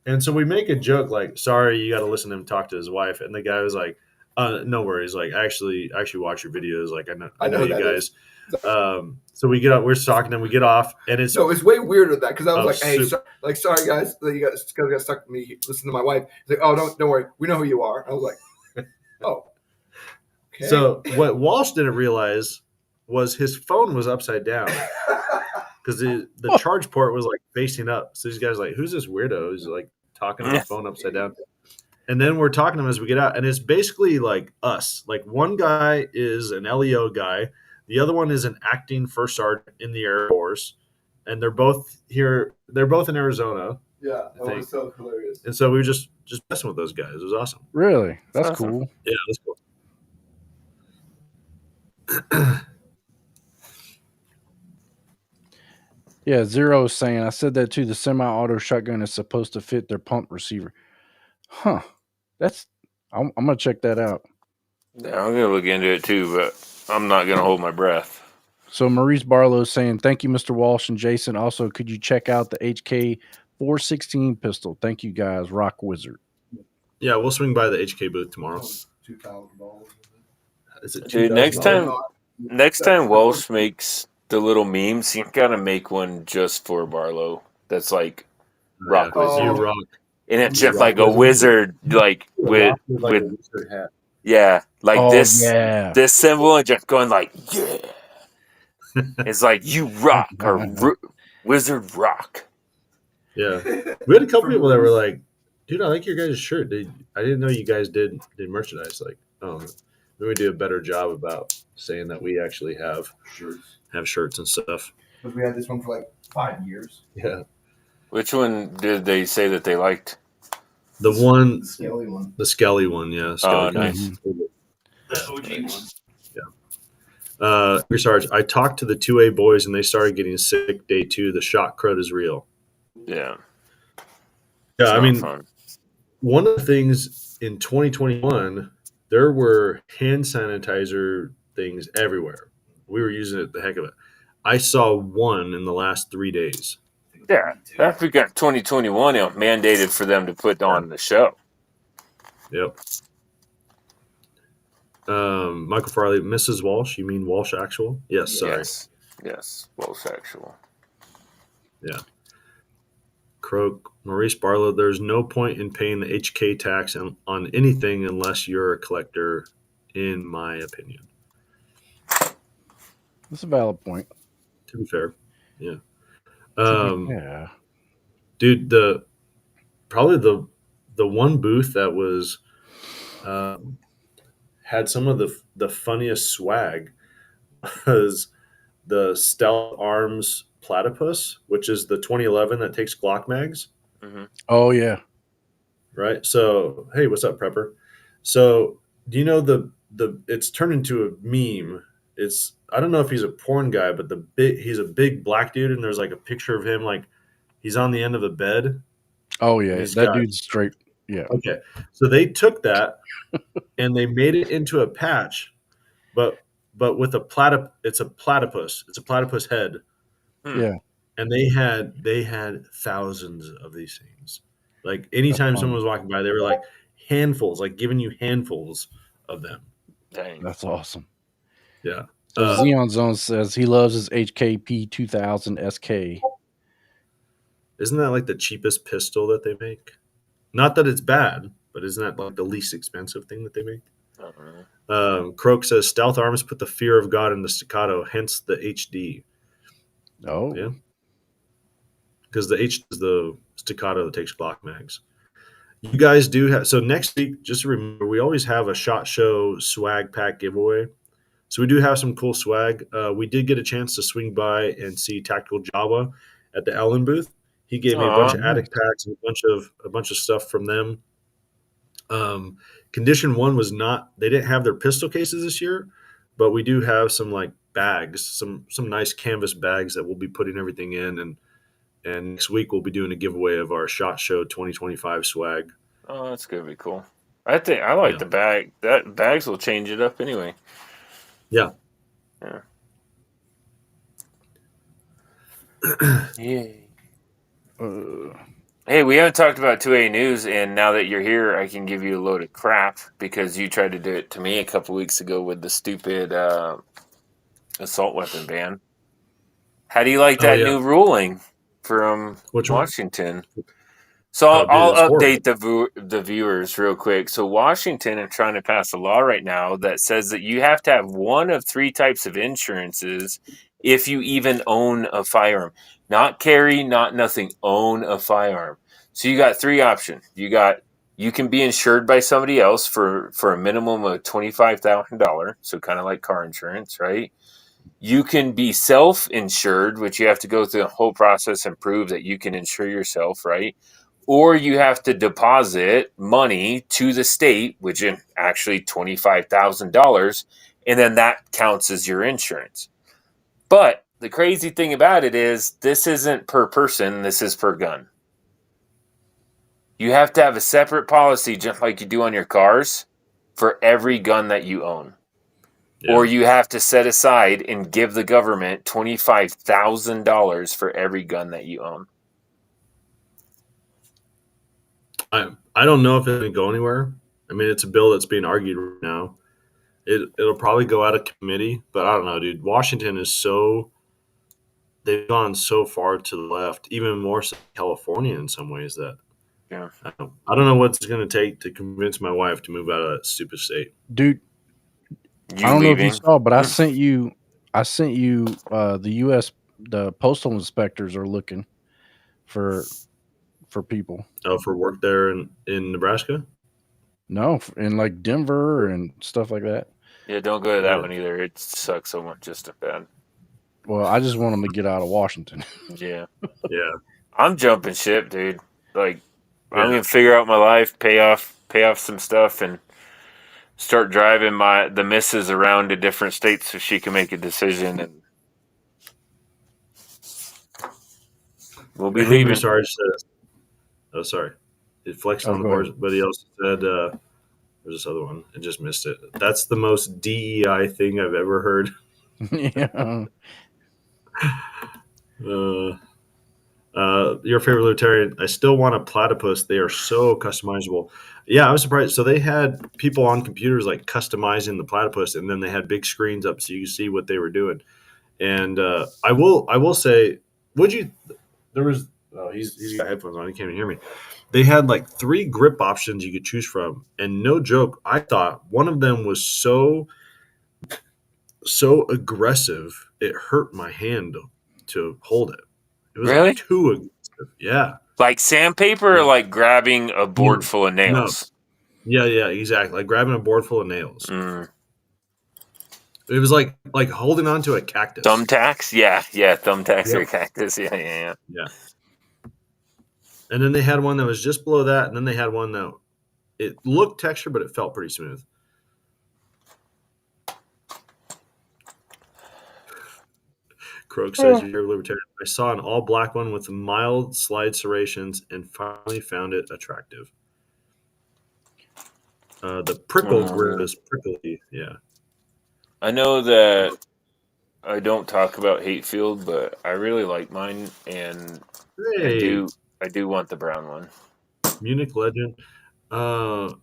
and so we make a joke like, "Sorry, you got to listen to him talk to his wife." And the guy was like, "No worries. Like, I actually watch your videos. Like, I know you guys." So we get up, we're talking, and we get off, and it's way weirder than that because I was like, "Hey, super- sorry guys, that you guys got stuck with me. Listen to my wife." He's like, "Oh, don't worry, we know who you are." I was like, "Oh." Okay. So what Walsh didn't realize was his phone was upside down because the charge port was like facing up. So these guys are like, "Who's this weirdo who's like talking on the phone upside down?" And then we're talking to him as we get out, and it's basically like us. Like one guy is an LEO guy, the other one is an acting first sergeant in the Air Force, and they're both here. They're both in Arizona, Yeah, I think. was so hilarious. And so we were just messing with those guys. It was awesome. Really? That's Awesome. cool. Yeah, that's cool. Yeah, Zero is saying, I said that too. The semi-auto shotgun is supposed to fit their pump receiver. Huh. I'm going to check that out. Yeah, I'm going to look into it too, but I'm not going to hold my breath. So Maurice Barlow is saying, thank you, Mr. Walsh and Jason. Also, could you check out the HK 416 pistol? Thank you, guys. Rock Wizard. Yeah, we'll swing by the HK booth tomorrow. $2,000. Is it Dude, $2,000? next time Walsh makes the little memes, you got to make one just for Barlow. That's like Rock Yeah, Wizard. you rock. And it's You just rock like a wizard, like with a wizard hat. yeah, like Oh, this yeah. this symbol and just going like yeah. It's like you rock or wizard rock. Yeah, we had a couple people that were like, "Dude, I like your guys' shirt. I didn't know you guys did merchandise. Like, oh, maybe we do a better job about saying that we actually have shirts and stuff." Because we had this one for like 5 years. Yeah, Which one did they say that they liked? the one, The scaly one. the Skelly one. Yeah, Skelly guy. Nice. The OG one. Sarge, I talked to the 2A boys and they started getting sick day 2. The shot crud is real. Yeah. Yeah, I mean, fun. one of the things in 2021, there were hand sanitizer things everywhere. We were using it the heck of it. I saw one in the last 3 days. Yeah. After we got 2021 mandated for them to put on the show. Yep. Michael Farley, Mrs. Walsh. You mean Walsh Actual? Yes. Sorry. Yes. Walsh Actual. Yeah. Croak, Maurice Barlow. There's no point in paying the HK tax on anything unless you're a collector, in my opinion. That's a valid point. To be fair, yeah. Yeah. Dude, probably the one booth that was had some of the funniest swag was the Stealth Arms Platypus, which is the 2011 that takes Glock mags. Mm-hmm. Oh, yeah. Right. So, hey, what's up, Prepper? So, do you know the it's turned into a meme. It's, I don't know if he's a porn guy, but he's a big black dude, and there's like a picture of him, like he's on the end of a bed. Oh, yeah. That dude's straight. Yeah. Okay. So they took that and they made it into a patch, but with it's a platypus. It's a platypus head. Yeah. And they had thousands of these things. Like anytime someone was walking by, they were like handfuls, like giving you handfuls of them. Dang. That's awesome. Yeah. So Xeon Zone says he loves his HKP 2000 SK. Isn't that like the cheapest pistol that they make? Not that it's bad, but isn't that like the least expensive thing that they make? I don't know. Croak says stealth arms put the fear of God in the staccato, hence the HD. Oh, Yeah, because the H is the staccato that takes Glock mags. You guys do have, so next week, just remember, we always have a SHOT Show swag pack giveaway. So we do have some cool swag. We did get a chance to swing by and see Tactical Java at the Ellen booth. He gave me a bunch Aw. of addict packs and a bunch of stuff from them. Condition one was not, they didn't have their pistol cases this year, but we do have some like bags, some nice canvas bags that we'll be putting everything in, and next week we'll be doing a giveaway of our SHOT Show 2025 swag. Oh, that's gonna be cool. I think I like Yeah. the bag. That bags will change it up anyway. Yeah. Yeah. Yay. Hey, we haven't talked about 2A news, and now that you're here, I can give you a load of crap because you tried to do it to me a couple weeks ago with the stupid assault weapon ban. How do you like that new ruling from Which one? Washington? So Oh, dude, I'll it's horrible. update the viewers real quick. So Washington is trying to pass a law right now that says that you have to have one of three types of insurances if you even own a firearm. Not carry, not nothing, own a firearm. So you got three options. You can be insured by somebody else for a minimum of $25,000, so kind of like car insurance, right? You can be self-insured, which you have to go through the whole process and prove that you can insure yourself, right? Or you have to deposit money to the state, which is actually $25,000, and then that counts as your insurance. But the crazy thing about it is this isn't per person, this is per gun. You have to have a separate policy, just like you do on your cars, for every gun that you own. Yeah. Or you have to set aside and give the government $25,000 for every gun that you own. I don't know if it's going to go anywhere. I mean, it's a bill that's being argued right now. It'll probably go out of committee, but I don't know, dude. Washington is they've gone so far to the left, even more so California in some ways that Yeah. I don't know what it's going to take to convince my wife to move out of that stupid state. dude, You I don't know if you leaving? saw, but I sent you the US, the postal inspectors are looking for people. Oh, for work there in Nebraska? No, in like Denver and stuff like that. Yeah, don't go to that Really? one either. It sucks so much just a bad. Well, I just want them to get out of Washington. Yeah. Yeah. I'm jumping ship, dude. Like I'm Yeah. gonna figure out my life, pay off some stuff, and start driving the missus around to different states so she can make a decision, and we'll be Angry leaving. Sarge says, oh, sorry. It flexed Oh, on the go board, ahead. but he also said, there's this other one. I just missed it. That's the most DEI thing I've ever heard. Yeah. Your favorite libertarian, I still want a platypus. They are so customizable. Yeah, I was surprised. So they had people on computers like customizing the platypus, and then they had big screens up so you could see what they were doing. And I will say, there was, oh, he's got headphones on. He can't even hear me. They had like 3 grip options you could choose from. And no joke, I thought one of them was so aggressive, it hurt my hand to hold it. It was Really? like too aggressive. Yeah. Like sandpaper, or like grabbing a board full of No. nails. Yeah, exactly. Like grabbing a board full of nails. Mm. It was like holding onto a cactus. Thumbtacks? Yeah, thumbtacks Yep. or cactus. Yeah. Yeah. And then they had one that was just below that, and then they had one that it looked textured, but it felt pretty smooth. Croak says, you're a libertarian. I saw an all-black one with mild slide serrations and finally found it attractive. The prickle grip is prickly. Yeah. I know that I don't talk about Hatefield, but I really like mine, and Hey, I do want the brown one. Munich Legend. Oh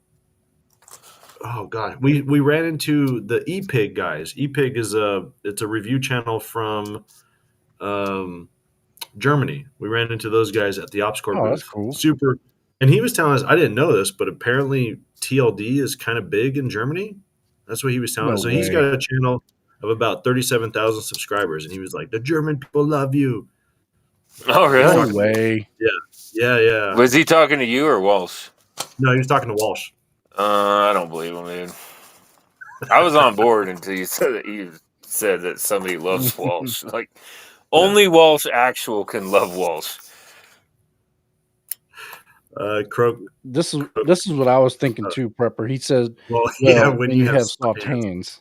god, we ran into the ePig guys. ePig is it's a review channel from Germany. We ran into those guys at the OpsCore Oh, booth. that's cool. Super. And he was telling us, I didn't know this, but apparently TLD is kind of big in Germany. That's what he was telling No us. So he's way. got a channel of about 37,000 subscribers, and he was like, "The German people love you." Oh, He was really? No talking, way. yeah. Was he talking to you or Walsh? No, he was talking to Walsh. I don't believe him, dude. I was on board until you said that somebody loves Walsh. Like, only Walsh actual can love Walsh. Croak. This is what I was thinking too, Prepper. He said, Well, yeah, "Well, when when you you have have soft hands."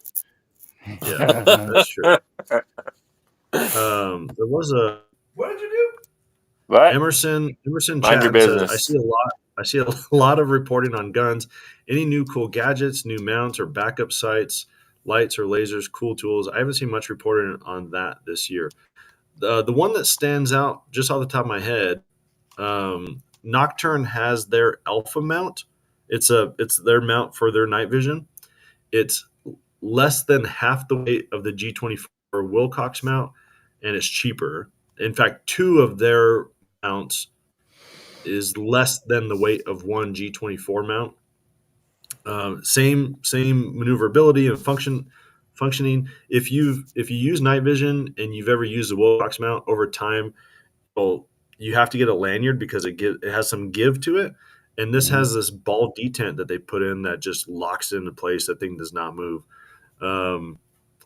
Yeah, that's true. There was a What did you do? What? Emerson Mind your chat says, I business. see a lot of reporting on guns. Any new cool gadgets, new mounts or backup sights, lights or lasers, cool tools. I haven't seen much reporting on that this year. The one that stands out just off the top of my head, Nocturn has their Alpha mount. It's their mount for their night vision. It's less than half the weight of the G24 Wilcox mount, and it's cheaper. In fact, two of their mounts is less than the weight of one G24 mount. Same maneuverability and functioning. If you use night vision and you've ever used a Wilcox mount over time, well, you have to get a lanyard because it has some give to it. And this has this ball detent that they put in that just locks it into place. That thing does not move.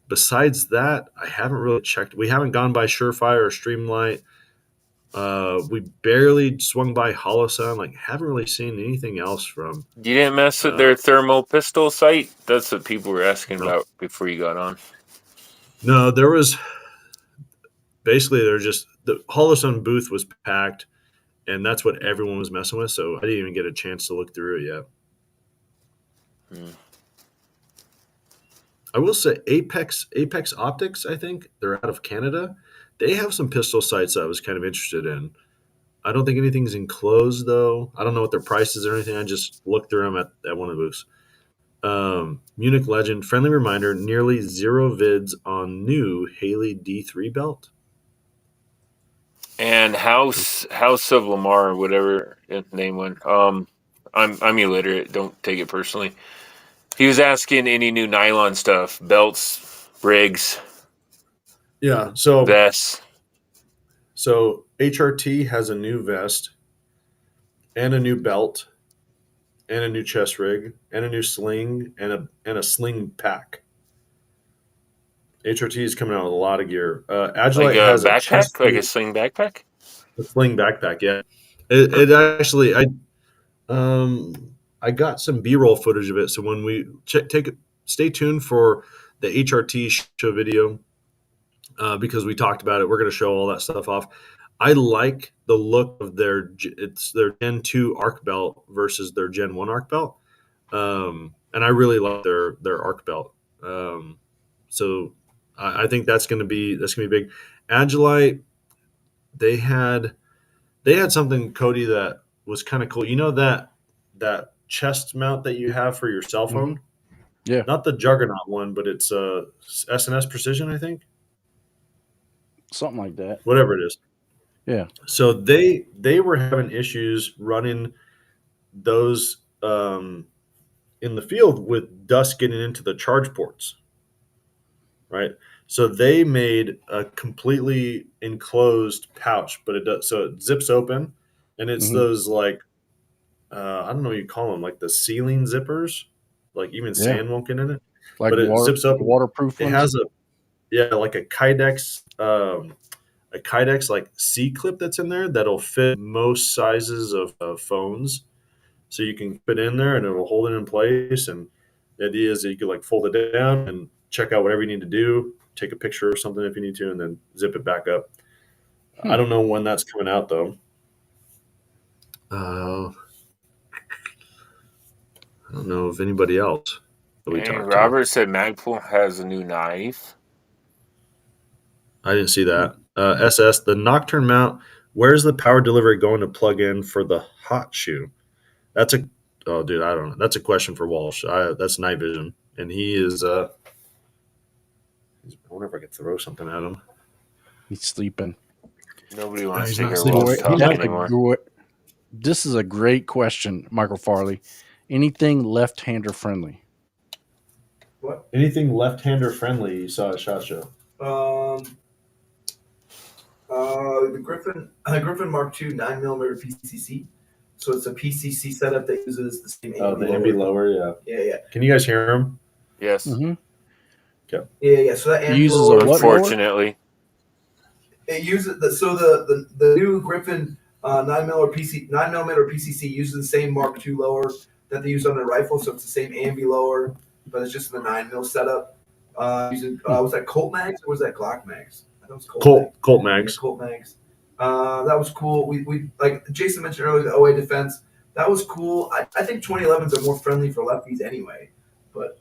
Besides that, I haven't really checked. We haven't gone by Surefire or Streamlight. We barely swung by Holosun. Like, haven't really seen anything else from. You didn't mess with their thermal pistol sight? That's what people were asking No. about before you got on. No, there was basically the Holosun booth was packed, and that's what everyone was messing with. So I didn't even get a chance to look through it yet. I will say Apex Optics, I think they're out of Canada. They have some pistol sights I was kind of interested in. I don't think anything's enclosed though. I don't know what their prices or anything. I just looked through them at one of the booths. Munich Legend, friendly reminder, nearly zero vids on new Haley D3 belt. And House of Lamar, whatever his name went. I'm illiterate. Don't take it personally. He was asking any new nylon stuff, belts, rigs, Yeah, vests. So HRT has a new vest and a new belt and a new chest rig and a new sling and a sling pack. HRT is coming out with a lot of gear. Agilite Like a has a backpack, chest like a sling backpack. a sling backpack. Yeah, it actually I got some B-roll footage of it. So when we stay tuned for the HRT show video because we talked about it. We're going to show all that stuff off. I like the look of their Gen 2 arc belt versus their Gen 1 arc belt, and I really like their arc belt. So I think that's going to be big. Agilite, they had something, Cody, that was kind of cool. You know that chest mount that you have for your cell phone? Yeah. Not the Juggernaut one, but it's SNS Precision, I think. Something like that. Whatever it is. Yeah. So they were having issues running those in the field with dust getting into the charge ports, right? So they made a completely enclosed pouch, but it zips open, and it's those like I don't know what you call them, like the ceiling zippers, like even sand won't get in it. Like but it zips up. waterproof It ones? has like a Kydex. A Kydex like C clip that's in there that'll fit most sizes of phones, so you can put in there and it'll hold it in place. And the idea is that you can like fold it down and check out whatever you need to do, take a picture or something if you need to, and then zip it back up. I don't know when that's coming out though. I don't know if anybody else that we talked to. Robert said Magpul has a new knife. I didn't see that. SS, the Nocturn mount, where's the power delivery going to plug in for the hot shoe? Oh, dude, I don't know. That's a question for Walsh. That's night vision. And he is, I wonder if I could throw something at him. He's sleeping. Nobody wants he's to not hear sleeping. Walsh talk anymore. This is a great question, Michael Farley. Anything left-hander friendly? What? Anything left-hander friendly you saw at SHOT Show? The Griffin Mark II 9mm PCC. So it's a PCC setup that uses the same. Oh, the ambi lower, yeah. Yeah. Can you guys hear him? Yes. Mm-hmm. Yeah. So that ambi Uses a lower, what lower? Unfortunately. it uses the new Griffin 9mm PCC uses the same Mark II lower that they use on their rifle, so it's the same ambi lower, but it's just in the 9mm setup. Using was that Colt mags or was that Glock mags? I think it was Colt mags. Colt mags. That was cool. We like Jason mentioned earlier, the OA defense. That was cool. I think 2011s are more friendly for lefties anyway. But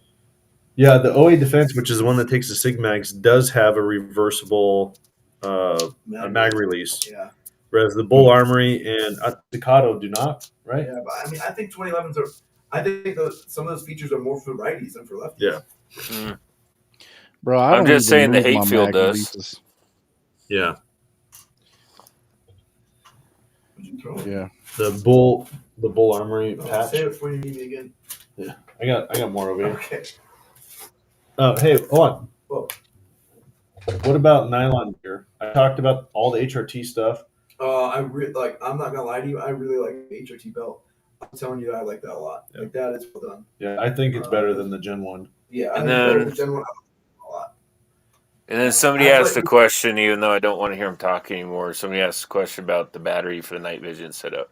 Yeah, the OA defense, which is the one that takes the Sig mags, does have a reversible mag release. Yeah. Whereas the Bull Armory and Staccato do not, right? Yeah, but I mean, I think 2011s are. I think some of those features are more for righties than for lefties. Yeah. Mm. Bro, I I'm don't just even saying the move my Hayfield mag does. releases. Yeah. What'd you throw? Yeah. The Bull Armory Oh, patch. save it for you need me again. I got more over here. Okay. Oh, hey, hold on. Whoa. What about nylon gear? I talked about all the HRT stuff. I'm not gonna lie to you. I really like the HRT belt. I'm telling you, I like that a lot. Yeah. Like that is well done. Yeah, I think it's better than the Gen 1. Yeah, I And think it's better then- than the Gen 1 a lot. And then somebody I'd asked like- a question, even though I don't want to hear him talk anymore. Somebody asked a question about the battery for the night vision setup.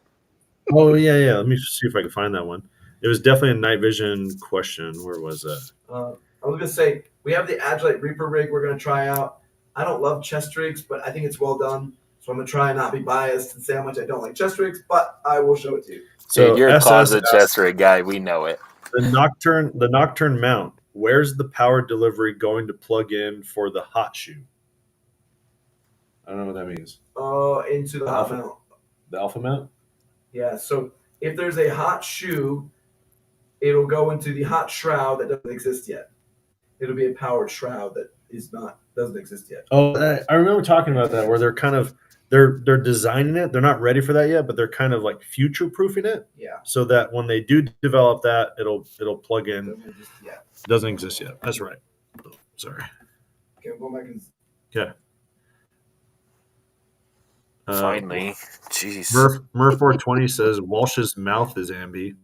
Oh, yeah. Let me see if I can find that one. It was definitely a night vision question. Where was that? I was gonna say we have the Agilite Reaper rig we're gonna try out. I don't love chest rigs, but I think it's well done. So I'm gonna try and not be biased and say how much I don't like chest rigs, but I will show it to you. So Dude, you're a SS closet chest rig guy. We know it. The Nocturn mount. Where's the power delivery going to plug in for the hot shoe? I don't know what that means. Into the hot Alpha. mount. The alpha mount? Yeah. So if there's a hot shoe, it'll go into the hot shroud that doesn't exist yet. It'll be a powered shroud that doesn't exist yet. Oh, I remember talking about that where they're kind of they're designing it. They're not ready for that yet, but they're kind of like future proofing it Yeah. so that when they do develop that, it'll plug in. Doesn't exist yet. Doesn't exist yet. That's right. Oh, sorry. Okay, we'll go back and Okay. Finally. Jeez. Murph 420 says Walsh's mouth is ambi.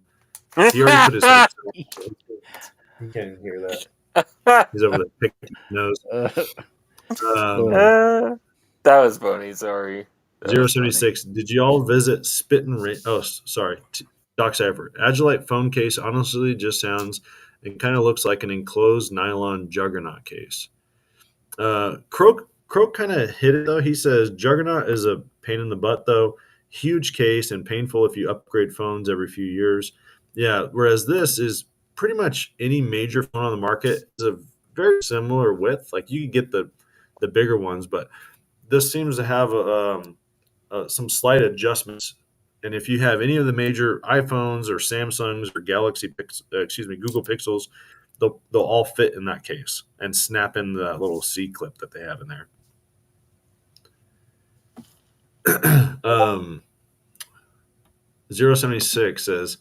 He already put his head. He can't even hear that. He's over there picking his nose. That was funny. Sorry. That was 076. Did you all visit Spit and Rain? Oh, sorry. Doc Cypher. Agilite phone case honestly just sounds and kind of looks like an enclosed nylon Juggernaut case. Croak kind of hit it, though. He says Juggernaut is a pain in the butt, though. Huge case and painful if you upgrade phones every few years. Yeah, whereas this is pretty much any major phone on the market is a very similar width. Like you could get the bigger ones, but this seems to have some slight adjustments. And if you have any of the major iPhones or Samsungs or Google Pixels, they'll all fit in that case and snap in that little C clip that they have in there. 076 says,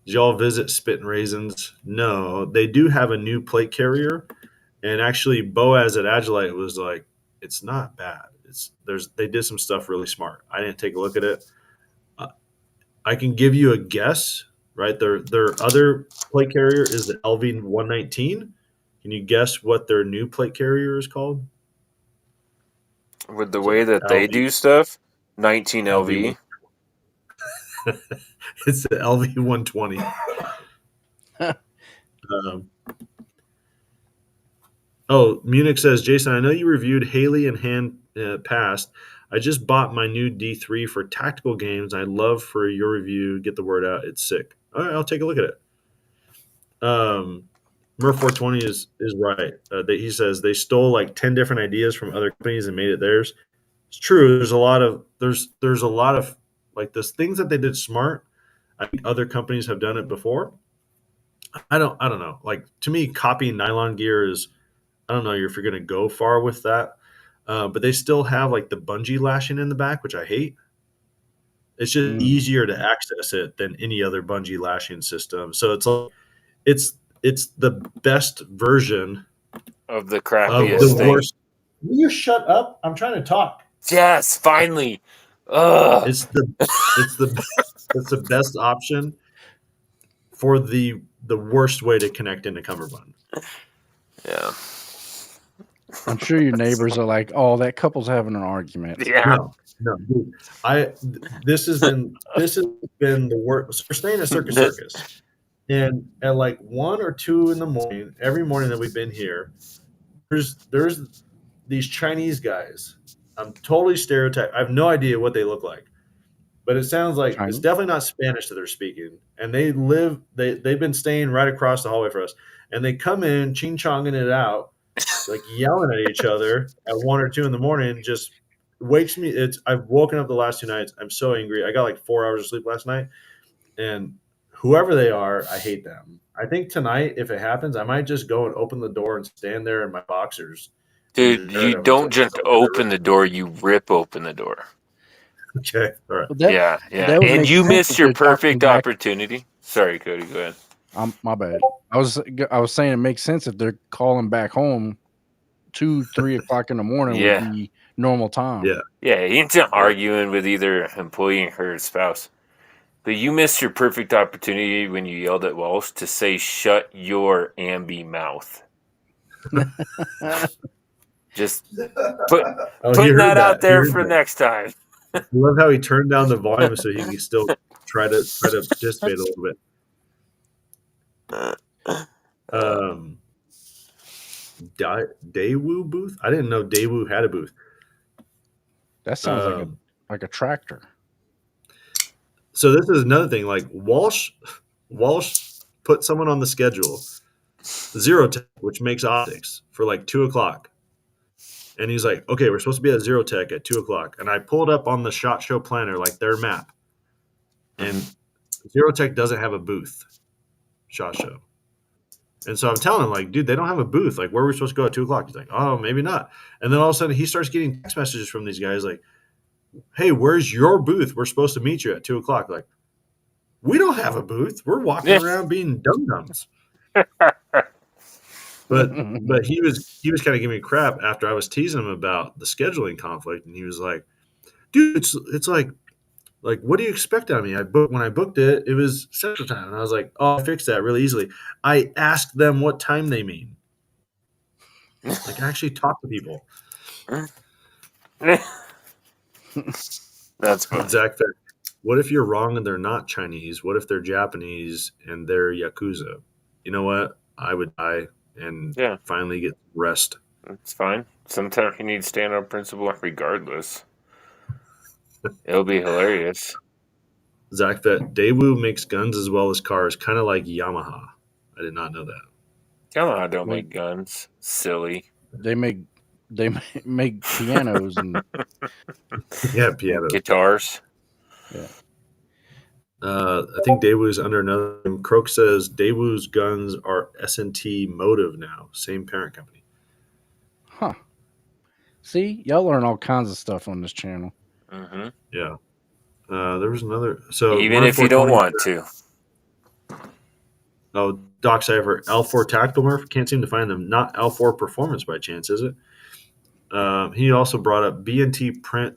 did y'all visit Spit and Raisins? No, they do have a new plate carrier. And actually, Boaz at Agilite was like, it's not bad. They did some stuff really smart. I didn't take a look at it. I can give you a guess, right? Their other plate carrier is the LV 119. Can you guess what their new plate carrier is called? With the way that they LV. do stuff, 19 LV. It's the LV 120. Munich says, Jason, I know you reviewed Haley and Hand past. I just bought my new D3 for tactical games. I'd love for your review. Get the word out. It's sick. All right, I'll take a look at it. Murph 420 is right. He says they stole like 10 different ideas from other companies and made it theirs. It's true. There's a lot of like those things that they did smart. I think other companies have done it before. I don't know. Like to me, copying nylon gear is, I don't know if you're going to go far with that. But they still have like the bungee lashing in the back, which I hate. It's just easier to access it than any other bungee lashing system. So it's the best version Of the of crappiest the thing. worst. Will you shut up? I'm trying to talk. Yes, finally. Ugh. It's the best option for the worst way to connect into cummerbund. Yeah. I'm sure your neighbors are like, "Oh, that couple's having an argument." Yeah. No, dude. This has been the worst. So we're staying at Circus, and at like 1 or 2 in the morning, every morning that we've been here, there's these Chinese guys. I'm totally stereotyped. I have no idea what they look like, but it sounds like Chinese? it's definitely not Spanish that they're speaking. And they've been staying right across the hallway for us, and they come in ching chonging it out, like yelling at each other at 1 or 2 in the morning. Just wakes me. I've woken up the last 2 nights. I'm so angry. I got like 4 hours of sleep last night, and whoever they are, I hate them. I think tonight, if it happens, I might just go and open the door and stand there in my boxers. Dude, you don't just open the door, you rip open the door. Okay, all right. Well, Yeah. that would And make you sense missed if your they're talking perfect back- opportunity. Sorry, Cody, go ahead. My bad. I was saying it makes sense if they're calling back home 2-3 o'clock in the morning Yeah. would be normal time. Yeah. Yeah, he ain't arguing with either employee or her spouse. But you missed your perfect opportunity when you yelled at Walsh to say, "Shut your ambi mouth." Just putting that out there for next time. I love how he turned down the volume so he can still try to participate a little bit. Daewoo booth? I didn't know Daewoo had a booth. That sounds like a tractor. So this is another thing. Like Walsh put someone on the schedule, Zero Tech, which makes optics, for like 2 o'clock. And he's like, okay, we're supposed to be at Zero Tech at 2 o'clock. And I pulled up on the SHOT Show planner, like their map. And Zero Tech doesn't have a booth, SHOT Show. And so I'm telling him, like, dude, they don't have a booth. Like, where are we supposed to go at 2 o'clock? He's like, oh, maybe not. And then all of a sudden he starts getting text messages from these guys like, hey, where's your booth? We're supposed to meet you at 2 o'clock. Like, we don't have a booth. We're walking around being dum-dums. But he was kind of giving me crap after I was teasing him about the scheduling conflict, and he was like, dude, it's like what do you expect out of me? When I booked it, it was Central Time, and I was like, oh, I fixed that really easily. I asked them what time they mean. Like, I actually talk to people. That's funny. Exactly. What if you're wrong and they're not Chinese? What if they're Japanese and they're Yakuza? You know what? I would die and finally get rest. It's fine. Sometimes you need stand-up principle regardless. It'll be hilarious. Zach, that Daewoo makes guns as well as cars, kind of like Yamaha. I did not know that. Yamaha don't make guns. Silly. They make pianos and pianos, guitars. Yeah. I think Daewoo's under another name. Croak says Daewoo's guns are S&T Motive now, same parent company. Huh. See, y'all learn all kinds of stuff on this channel. Mm-hmm. Yeah. There was another. So even if you don't want to. Oh, Doc Cypher, L4 Tactical Murph. Can't seem to find them. Not L4 Performance by chance, is it? He also brought up B&T Print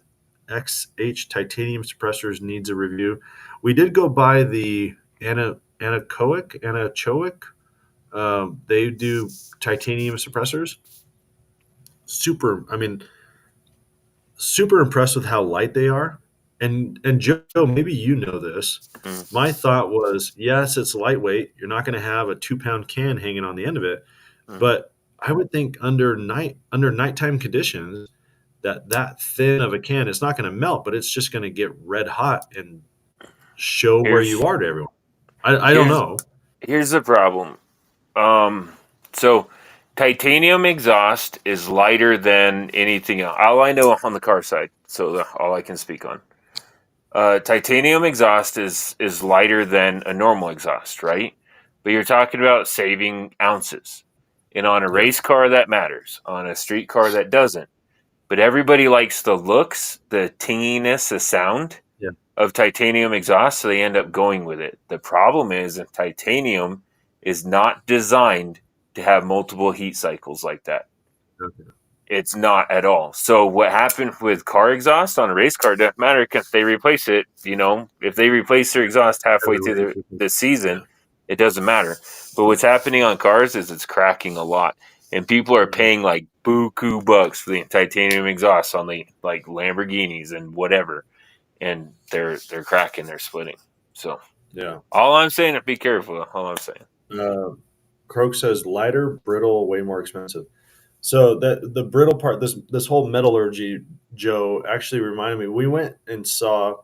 XH titanium suppressors needs a review. We did go by the Anechoic. They do titanium suppressors. Super impressed with how light they are. And Joe, maybe you know this. My thought was, yes, it's lightweight. You're not going to have a 2-pound can hanging on the end of it. But I would think under nighttime conditions, that thin of a can, it's not going to melt, but it's just going to get red hot and show where you are to everyone. I don't know. Here's the problem. So titanium exhaust is lighter than anything else. All I know on the car side, so all I can speak on. Titanium exhaust is lighter than a normal exhaust, right? But you're talking about saving ounces. And on a race car, that matters. On a street car, that doesn't. But everybody likes the looks, the tinginess, the sound. Yeah. of titanium exhaust, so they end up going with it. The problem is that titanium is not designed to have multiple heat cycles like that. Okay. It's not at all. So what happened with car exhaust on a race car doesn't matter because they replace it. If they replace their exhaust halfway through the season, it doesn't matter. But what's happening on cars is it's cracking a lot, and people are paying like buku bucks for the titanium exhaust on the like Lamborghinis and whatever, and they're cracking, they're splitting. So Yeah. all I'm saying is be careful. All I'm saying. Croak says lighter, brittle, way more expensive. So that the brittle part, this whole metallurgy, Joe, actually reminded me. We went and saw.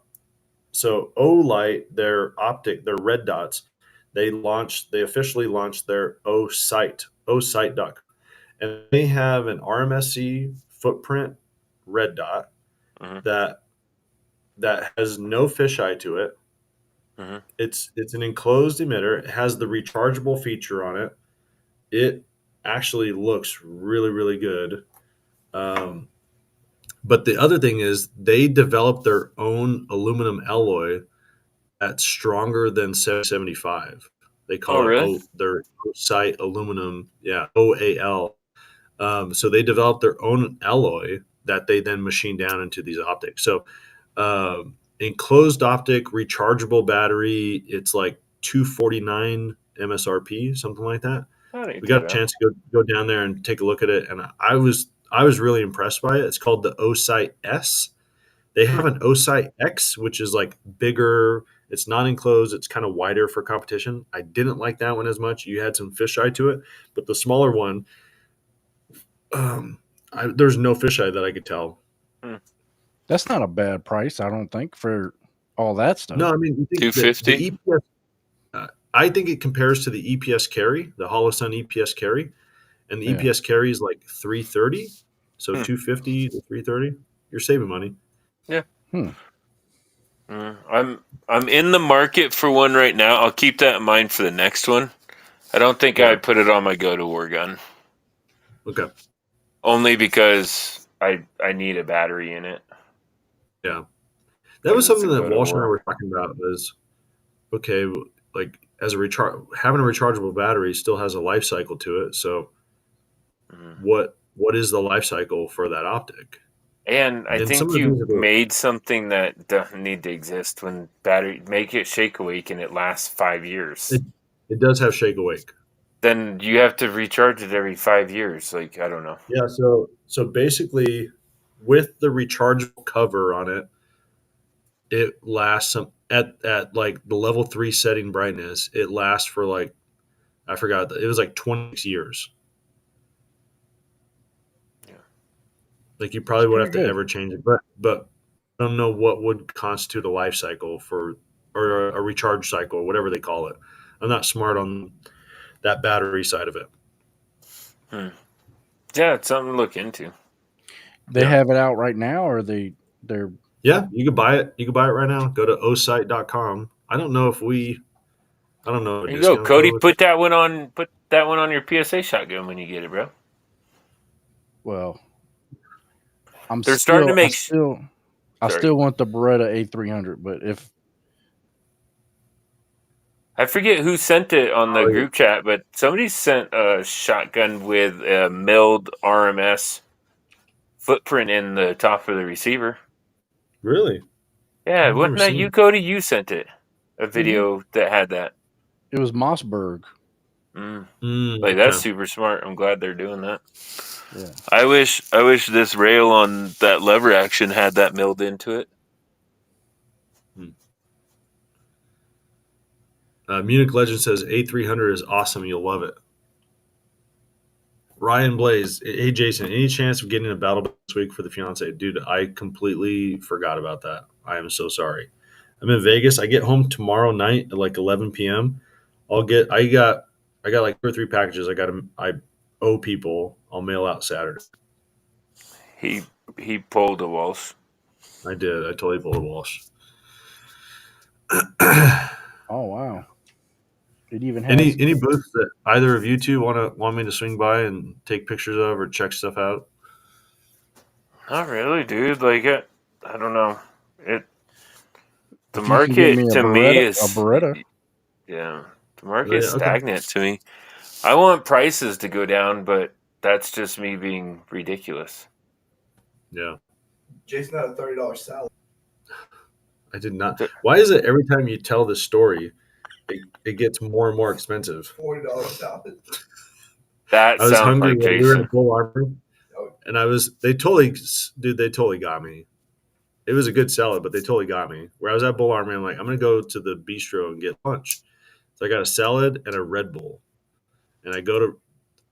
So Olight, their red dots, they officially launched their osite.com, and they have an RMSC footprint red dot Mhm. that has no fisheye to it. Mhm. It's an enclosed emitter. It has the rechargeable feature on it. It actually looks really, really good. But the other thing is they developed their own aluminum alloy that's stronger than 775. They Oh, call really? their site aluminum, OAL. So they developed their own alloy that they then machine down into these optics. So enclosed optic, rechargeable battery, it's like 249 MSRP, something like that. That ain't We too got a bad. chance to go down there and take a look at it, and I was really impressed by it. It's called the Osite S. They have an Osite X, which is like bigger. It's not enclosed. It's kind of wider for competition. I didn't like that one as much. You had some fisheye to it, but the smaller one, there's no fisheye that I could tell. That's not a bad price, I don't think, for all that stuff. No, I mean, you think that the 250. EPS. I think it compares to the EPS carry, the HoloSun EPS carry, and the Yeah. EPS carry is like 330, so Hmm. 250 to 330. You're saving money. Yeah. Hmm. I'm in the market for one right now. I'll keep that in mind for the next one. I don't think Yeah. I'd put it on my go to war gun. Okay. Only because I need a battery in it. Yeah. That was Because it's a something that go to Walsh and I war. were talking about. Was okay, like as having a rechargeable battery still has a life cycle to it. So Mhm. what is the life cycle for that optic? And I And some think of the things you that made something that doesn't need to exist when battery make it shake awake and it lasts 5 years. it does have shake awake. Then you have to recharge it every 5 years. Like, I don't know. Yeah, so basically with the rechargeable cover on it, it lasts at like the level 3 setting brightness, it lasts for like I forgot, it was like 26 years. Yeah. Like you That's probably would pretty have to good. ever change it, but I don't know what would constitute a life cycle or a recharge cycle, whatever they call it. I'm not smart on that battery side of it. Yeah, it's something to look into. They Yeah. have it out right now, or they're Yeah, you could buy it. You could buy it right now. Go to osite.com. I don't know if a There you go, discount code Cody. with it. Put that one on. Put that one on your PSA shotgun when you get it, bro. well. I'm They're starting to I make. still I Sorry, still want the Beretta A300, but if I forget who sent it on the Oh, yeah. group chat, but somebody sent a shotgun with a milled RMS footprint in the top of the receiver. Really? Yeah, I've never wasn't that seen you, it. Cody? You sent it. A mhm, video that had that. it was Mossberg, Like that's Okay. super smart. I'm glad they're doing that. yeah, I wish this rail on that lever action had that milled into it. Hmm. Munich Legend says A300 is awesome. You'll love it. Ryan Blaze, hey Jason, any chance of getting a battle this week for the fiance? Dude, I completely forgot about that. I am so sorry. I'm in Vegas. I get home tomorrow night at like 11 p.m. I got like 2 or 3 packages. I owe people. I'll mail out Saturday. He pulled a Walsh. I did. I totally pulled a Walsh. oh wow, it even has Any booths that either of you two want me to swing by and take pictures of or check stuff out? Not really, dude. Like I don't know. It The If you can get market me a to me Beretta, is yeah. The market is Okay. stagnant to me. I want prices to go down, but that's just me being ridiculous. Yeah. Jason had a $30 salad. I did not. Why is it every time you tell this story, it gets more and more expensive? $40 salad. That I was sounds hungry like when we were Jason. at Bull Armory, and they totally got me. It was a good salad, but they totally got me. Where I was at Bull Armory, I'm like, I'm gonna go to the bistro and get lunch. So I got a salad and a Red Bull, and I go to.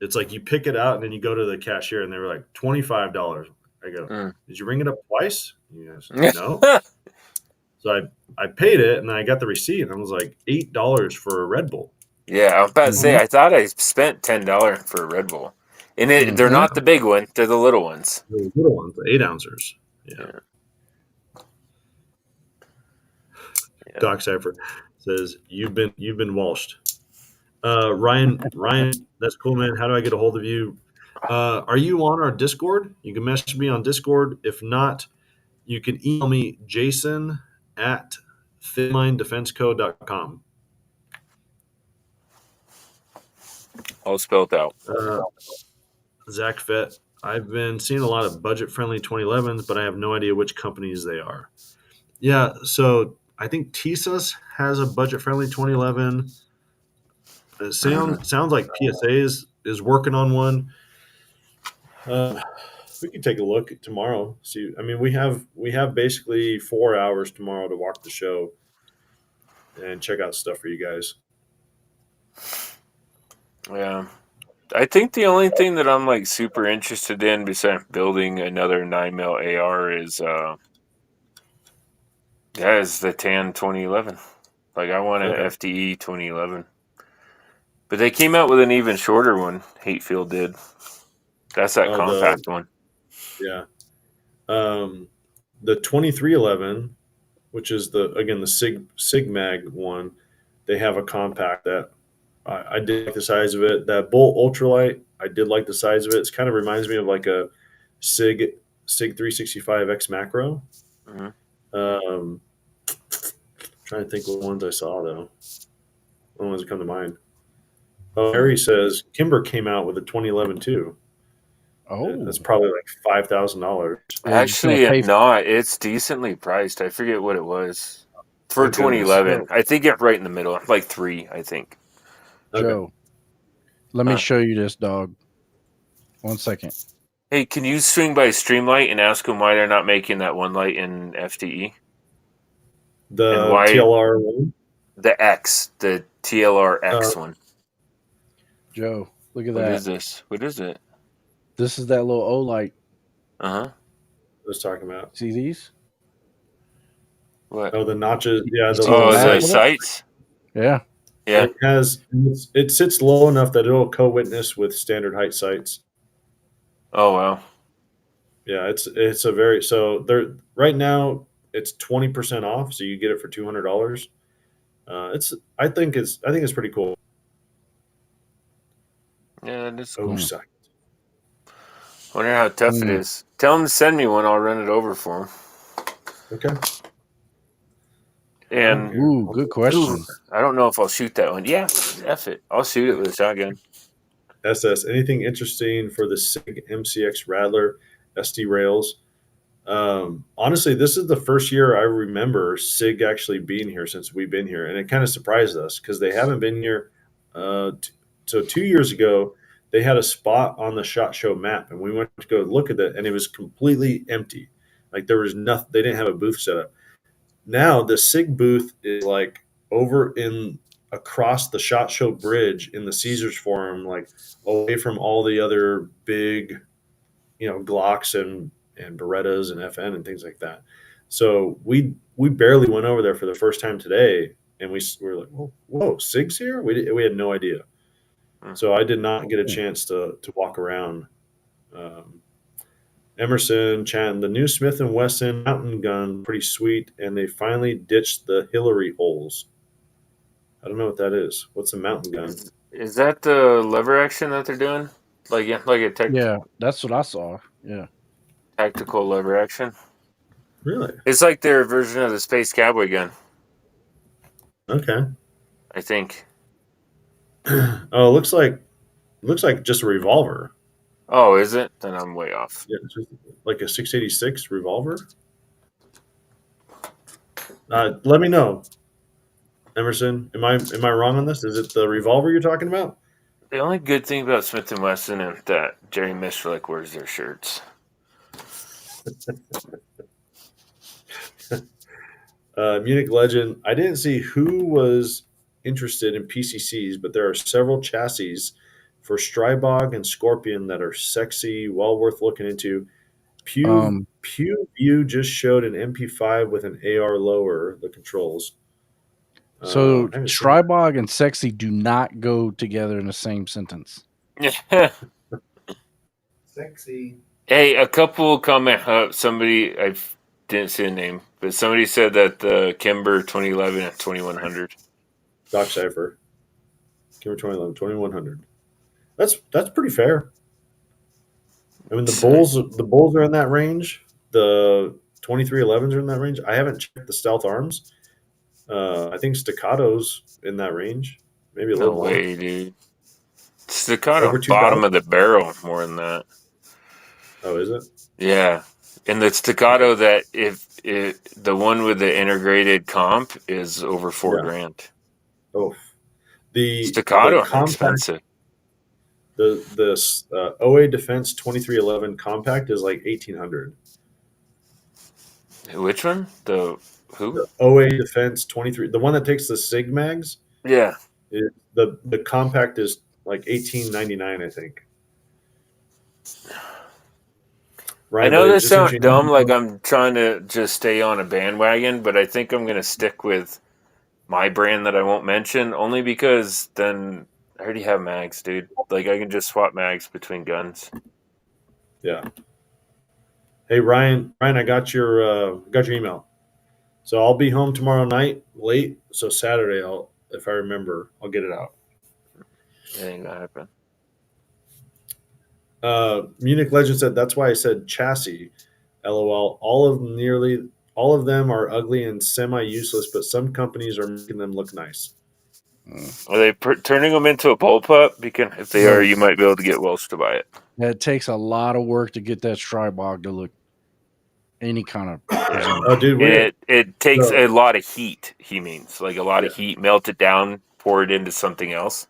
It's like you pick it out and then you go to the cashier and they were like $25. I go, did you ring it up twice? He goes, no. So I paid it and I got the receipt and I was like $8 for a Red Bull. Yeah, I was about to say, Mhm. I thought I spent $10 for a Red Bull. And they're Mhm. not the big one, they're the little ones. The little ones, the 8 ounces. Yeah. Yeah. Doc Cypher says you've been Walshed. Ryan, that's cool, man. How do I get a hold of you? Are you on our Discord? You can message me on Discord. If not, you can email me, Jason at thinlinedefenseco.com. All spelled out. Zach Fett, I've been seeing a lot of budget-friendly 2011s, but I have no idea which companies they are. Yeah, so I think TSUS has a budget-friendly 2011. It sounds like PSA is working on one. We can take a look tomorrow. See, I mean, we have basically 4 hours tomorrow to walk the show and check out stuff for you guys. Yeah. I think the only thing that I'm like super interested in besides building another 9mm AR is the TAN 2011. Like I want an Okay. FDE 2011. But they came out with an even shorter one, Hatefield did. That's that compact one. Yeah. The 2311, which is the Sig Mag one, they have a compact that I did like the size of it. That Bolt Ultralight, I did like the size of it. It kind of reminds me of like a Sig 365X Macro. Mhm. Trying to think what ones I saw though. What ones that come to mind? Oh, Harry says Kimber came out with a 2011 too. Oh, That's probably like $5,000. yeah, you just gonna Actually, pay not. It's decently priced. I forget what it was for Oh, goodness. 2011. I think it's right in the middle, like 3. I think. Okay. Joe. Let me show you this, dog. 1 second. Hey, can you swing by Streamlight and ask them why they're not making that one light in FDE? The And why TLR one. the TLR X one? Joe, look at What that. is this? What is it? This is that little O light. Uh-huh. I was talking about. See these? What? Oh, the notches. Yeah, You the see little Oh, the the mag with it? sights? Yeah. Yeah. it sits low enough that it'll co-witness with standard height sights. Oh, wow. Yeah, it's a very so there right now it's 20% off, so you get it for $200. I think it's pretty cool. Yeah, that's Oh, cool. suck. Wonder how tough it is. Tell them to send me one. I'll run it over for them. Okay. And Ooh, good question. I don't know if I'll shoot that one. Yeah, F it. I'll shoot it with a shotgun. SS. Anything interesting for the SIG MCX Rattler SD rails? Honestly, this is the first year I remember SIG actually being here since we've been here, and it kind of surprised us because they haven't been here. So 2 years ago, they had a spot on the SHOT Show map, and we went to go look at it, and it was completely empty. Like there was nothing. They didn't have a booth set up. Now the SIG booth is like over in across the SHOT Show bridge in the Caesars Forum, like away from all the other big, Glocks and Berettas and FN and things like that. So we barely went over there for the first time today, and we were like, whoa, SIG's here? We had no idea. So I did not get a chance to walk around. Emerson, Chan, the new Smith & Wesson mountain gun, pretty sweet, and they finally ditched the Hillary holes. I don't know what that is. What's a mountain gun? Is that the lever action that they're doing? Like a Yeah, that's what I saw. Yeah. tactical lever action? Really? It's like their version of the Space Cowboy gun. Okay. I think. Oh, looks like just a revolver. Oh, is it? Then I'm way off. Yeah, it's just like a 686 revolver. Let me know, Emerson. Am I wrong on this? Is it the revolver you're talking about? The only good thing about Smith and Wesson is that Jerry Mistralik wears their shirts. Munich Legend. I didn't see who was interested in PCCs, but there are several chassis for Strybog and Scorpion that are sexy, well worth looking into. Pew View just showed an MP5 with an AR lower, the controls. So I haven't seen that. Tribog and sexy do not go together in the same sentence. Sexy. Hey, a couple comment. Somebody, I didn't see a name, but somebody said that the Kimber 2011 and 2100. Doc Cypher. Kimber 2011, 2100. That's pretty fair. I mean, the bulls are in that range. The 2311s are in that range. I haven't checked the stealth arms. I think staccato's in that range, maybe a No little more. way, dude. Staccato, Over bottom 2000. of the barrel, more than that. Oh, is it? Yeah, and the staccato that if the one with the integrated comp is over $4 Yeah. grand. Oh, the Staccato compact, expensive. the OA Defense 2311 compact is like 1800. Which one? The who? The OA Defense 23, the one that takes the Sig mags. Yeah. The compact is like 1899, I think. Right, I know but this just since sounds you dumb, like know, I'm trying to just stay on a bandwagon, but I think I'm going to stick with my brand that I won't mention, only because then I already have mags, dude. Like I can just swap mags between guns. yeah. Hey Ryan, I got your email. So I'll be home tomorrow night late. So Saturday, if I remember, I'll get it out. It ain't gonna happen. Munich Legend said that's why I said chassis. LOL. Nearly all of them are ugly and semi-useless, but some companies are making them look nice. Are they turning them into a bullpup? Because if they are, you might be able to get Walsh to buy it. It takes a lot of work to get that Strybog to look any kind of presentable. Oh, dude, it takes a lot of heat. He means like a lot of heat, melt it down, pour it into something else.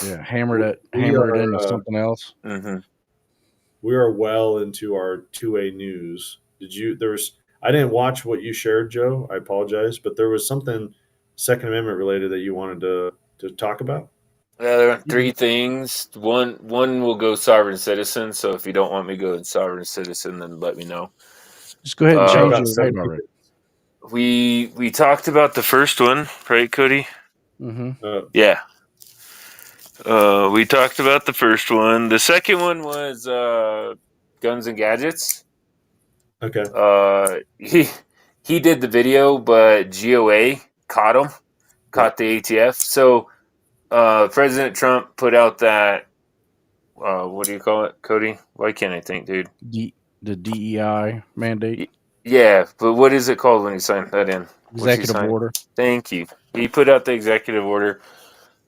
Yeah, hammer it into something else. Mm-hmm. We are well into our 2A news. I didn't watch what you shared, Joe. I apologize, but there was something Second Amendment related that you wanted to talk about. There are three things. One will go sovereign citizen. So if you don't want me to go sovereign citizen, then let me know. Just go ahead and change about your 7 right already. We talked about the first one, right, Cody? Mm-hmm. Yeah. We talked about the first one. The second one was guns and gadgets. Okay. He did the video, but GOA caught the ATF. So President Trump put out that what do you call it, Cody? Why can't I think, dude? The DEI mandate. Yeah, but what is it called when he signed that in? Executive order. Thank you. He put out the executive order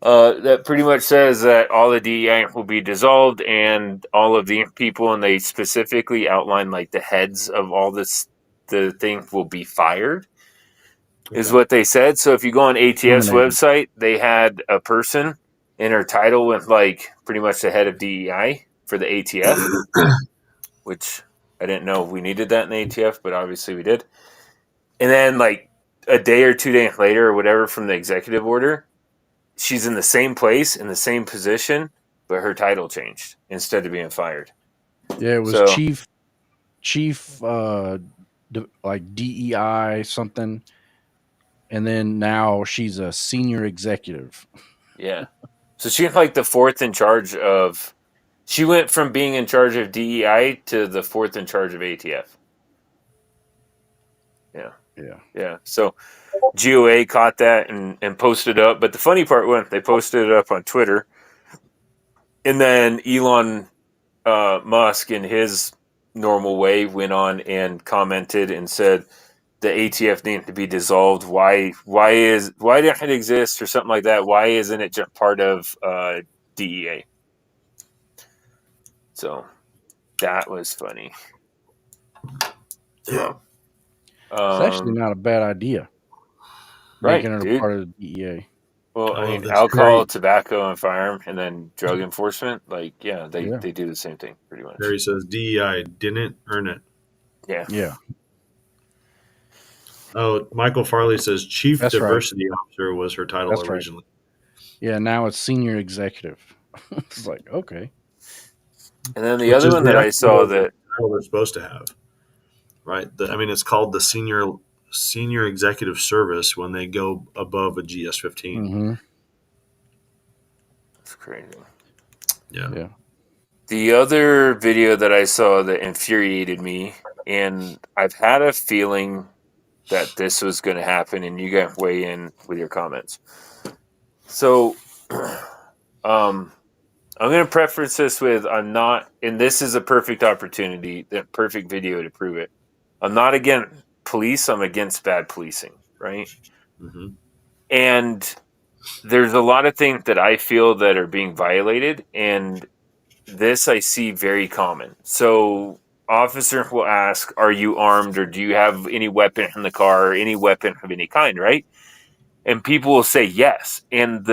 that pretty much says that all the DEI will be dissolved and all of the people, and they specifically outline like the heads of all the thing will be fired, is what they said. So if you go on ATF's website, they had a person in her title with like pretty much the head of DEI for the ATF, which I didn't know we needed that in the ATF, but obviously we did. And then like a day or 2 days later or whatever from the executive order, she's in the same place, in the same position, but her title changed instead of being fired. Yeah, it was chief like DEI something. And then now she's a senior executive. Yeah. So she's like the fourth in charge of. She went from being in charge of DEI to the fourth in charge of ATF. Yeah. Yeah. Yeah. So GOA caught that and posted it up. But the funny part was they posted it up on Twitter. And then Elon Musk, in his normal way, went on and commented and said, the ATF needing to be dissolved. Why didn't it exist or something like that? Why isn't it just part of DEA? So that was funny. Yeah. It's actually not a bad idea. Right, Making it a dude. part of the DEA. Well, I I mean, love this. alcohol, Harry- tobacco, and firearm, and then drug enforcement. Like, yeah, they do the same thing pretty much. Harry says DEI didn't earn it. Yeah. Yeah. Oh, Michael Farley says Chief That's right. Diversity Officer was her title That's right. originally. Yeah, now it's senior executive. It's like, okay. And then the Which other is one the that I actual saw that title they're supposed to have, right? I mean, it's called the senior executive service when they go above a GS-15. Mm-hmm. it's crazy. Yeah. The other video that I saw that infuriated me, and I've had a feeling that this was going to happen, and you guys weigh in with your comments. So, I'm going to preface this with I'm not, and this is a perfect opportunity, the perfect video to prove it. I'm not against police, I'm against bad policing, right? Mm-hmm. And there's a lot of things that I feel that are being violated, and this I see very common. So, officer will ask, "Are you armed, or do you have any weapon in the car, or any weapon of any kind?" Right? And people will say yes, and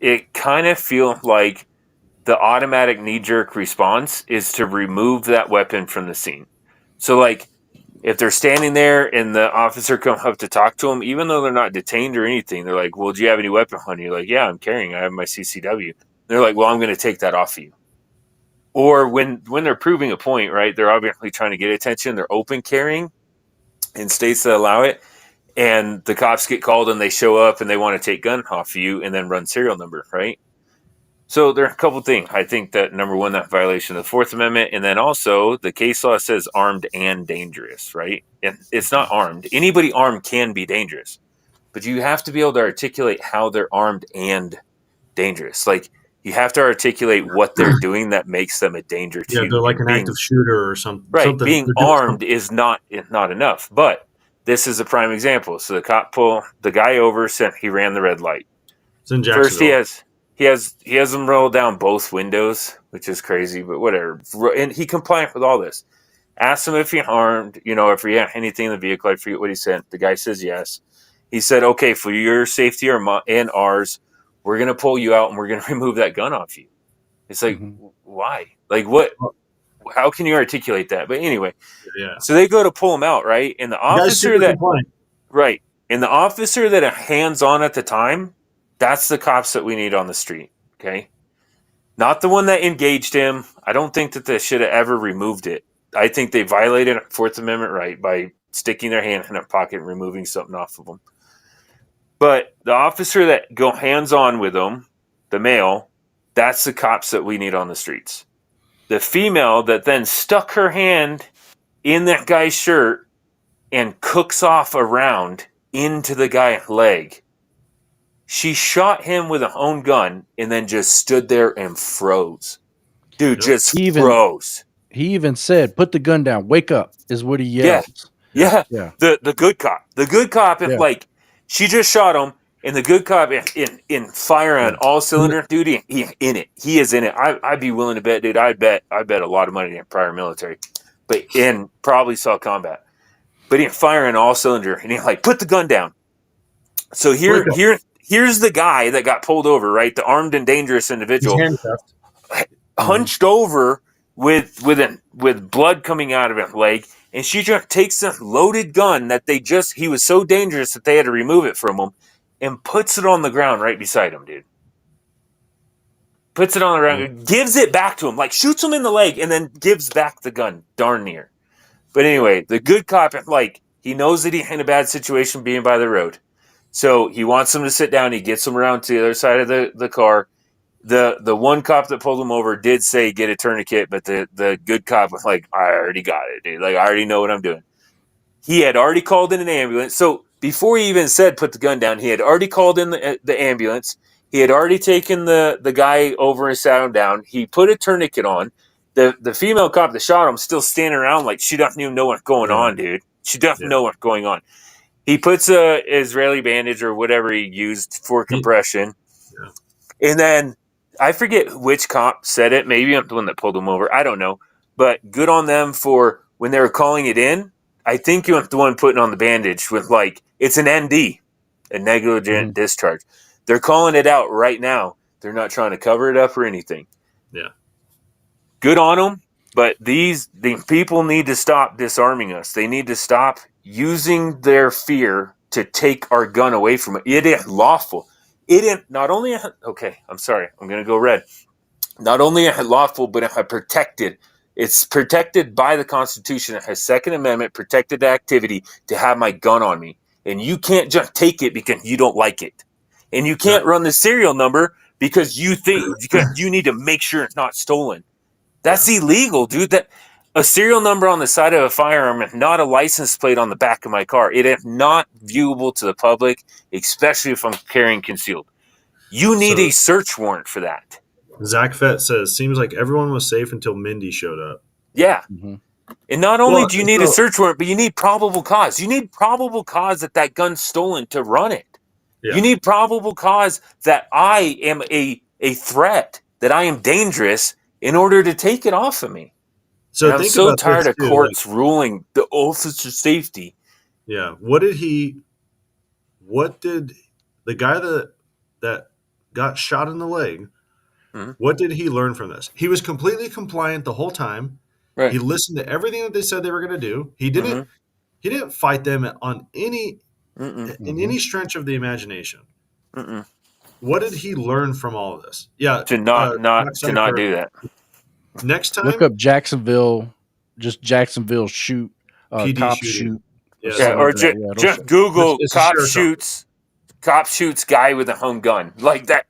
it kind of feels like the automatic knee-jerk response is to remove that weapon from the scene. So, like, if they're standing there and the officer comes up to talk to them, even though they're not detained or anything, they're like, "Well, do you have any weapon on you?" You're like, "Yeah, I'm carrying. I have my CCW." They're like, "Well, I'm going to take that off of you." Or when they're proving a point, right? They're obviously trying to get attention. They're open carrying in states that allow it, and the cops get called and they show up and they want to take gun off of you and then run serial number, right? So there are a couple things. I think that number one, that violation of the Fourth Amendment, and then also the case law says armed and dangerous, right? And it's not armed. Anybody armed can be dangerous, but you have to be able to articulate how they're armed and dangerous. Like you have to articulate what they're doing that makes them a danger to Yeah, you. they're like And an active shooter or something. right, Something. being They're doing armed something. is not enough. But this is a prime example. So the cop pull the guy over, said he ran the red light. It's in First, Jacksonville. he has them roll down both windows, which is crazy, but whatever. And he compliant with all this. Asked him if he armed, if he had anything in the vehicle. I forget what he said. The guy says yes. He said, "Okay, for your safety and ours, we're gonna pull you out and we're gonna remove that gun off you." It's like, why? Like, what? How can you articulate that? But anyway, Yeah. so they go to pull him out, right? And the Guy's officer super that compliant. right, and the officer that hands on at the time, that's the cops that we need on the street. Okay, not the one that engaged him. I don't think that they should have ever removed it. I think they violated a Fourth Amendment right by sticking their hand in a pocket and removing something off of them. But the officer that go hands on with them, the male, that's the cops that we need on the streets. The female that then stuck her hand in that guy's shirt and cooks off a round into the guy's leg. She shot him with her own gun and then just stood there and froze. Dude, just froze. He even said, "Put the gun down. Wake up," is what he yells. Yeah. Yeah. The good cop. The good cop, Yeah. like, she just shot him, and the good cop in fire on all cylinder, dude, he in it. He is in it. I'd be willing to bet, dude. I bet a lot of money in prior military, but in probably saw combat. But he firing all cylinder, and he's like, "Put the gun down." So here's the guy that got pulled over, right? The armed and dangerous individual, hunched over with blood coming out of his leg, and she just takes a loaded gun that he was so dangerous that they had to remove it from him, and puts it on the ground right beside him, dude. Puts it on the ground, gives it back to him, like shoots him in the leg, and then gives back the gun, darn near. But anyway, the good cop, like, he knows that he's in a bad situation being by the road. So he wants him to sit down. He gets him around to the other side of the car. The one cop that pulled him over did say get a tourniquet, but the good cop was like, "I already got it, dude. Like, I already know what I'm doing." He had already called in an ambulance. So before he even said put the gun down, he had already called in the ambulance. He had already taken the guy over and sat him down. He put a tourniquet on. the female cop that shot him still standing around like she doesn't even know what's going on, dude. She doesn't know what's going on. He puts a Israeli bandage or whatever he used for compression. And then I forget which cop said it. Maybe I'm the one that pulled him over. I don't know. But good on them for when they were calling it in. I think you're the one putting on the bandage with like, it's an ND, a negligent discharge. They're calling it out right now. They're not trying to cover it up or anything. Yeah. Good on them. But the people need to stop disarming us. They need to stop using their fear to take our gun away from it. It ain't lawful. It ain't not only okay. I'm sorry. I'm gonna go red. Not only is it lawful, but it's protected. It's protected by the Constitution. It has Second Amendment protected activity to have my gun on me, and you can't just take it because you don't like it, and you can't run the serial number because you need to make sure it's not stolen. That's illegal, dude. That a serial number on the side of a firearm is not a license plate on the back of my car. It is not viewable to the public, especially if I'm carrying concealed. You need a search warrant for that. Zach Fett says, seems like everyone was safe until Mindy showed up. Yeah. And not only do you need a search warrant, but you need probable cause. You need probable cause that gun's stolen to run it. Yeah. You need probable cause that I am a threat, that I am dangerous in order to take it off of me. So I'm so tired of courts ruling the officer safety. Yeah. What did the guy that got shot in the leg, what did he learn from this? He was completely compliant the whole time. Right. He listened to everything that they said they were going to do. He didn't fight them on any any stretch of the imagination. What did he learn from all of this? Yeah, to not do that. Next time, look up Jacksonville, just Jacksonville shoot, cop shoot. Yeah, or just Google cop shoots guy with a home gun like that.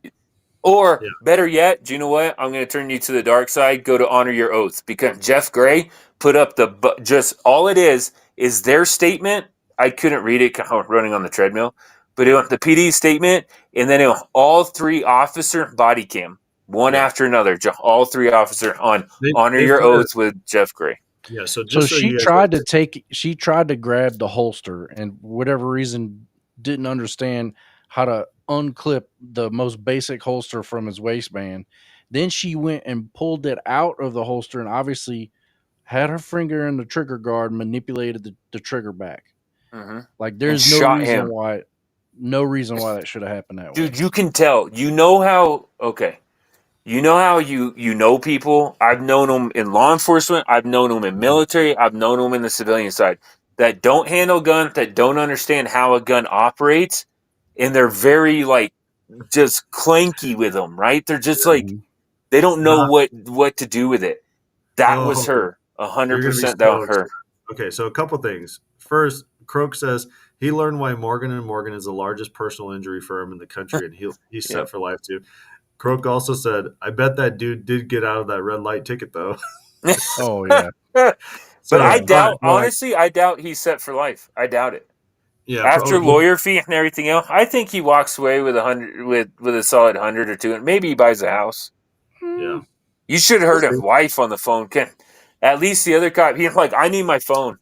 Or better yet, do you know what? I'm going to turn you to the dark side. Go to Honor Your Oath, because Jeff Gray put up just all it is their statement. I couldn't read it because I was running on the treadmill, but it was the PD statement, and then it was all three officer body cam, one after another. All three officer on Honor Your Oath with Jeff Gray. Yeah, so she tried to grab the holster, and for whatever reason didn't understand how to unclip the most basic holster from his waistband. Then she went and pulled it out of the holster and obviously had her finger in the trigger guard, manipulated the trigger back. Like there's no reason why that should have happened that way. Dude, you can tell. You know how you know people. I've known them in law enforcement. I've known them in military. I've known them in the civilian side that don't handle guns, that don't understand how a gun operates. And they're very just clanky with them, right? They're just they don't know what to do with it. That was her, 100%. That was her. Okay, so a couple things. First, Croak says he learned why Morgan & Morgan is the largest personal injury firm in the country, and he's set for life too. Croak also said, "I bet that dude did get out of that red light ticket though." Oh yeah, but I doubt. Honestly, I doubt he's set for life. I doubt it. Yeah, after lawyer fee and everything else, I think he walks away with with a solid 100 or 200. Maybe he buys a house. Yeah, you should have heard his wife on the phone. At least the other cop, he's like, "I need my phone."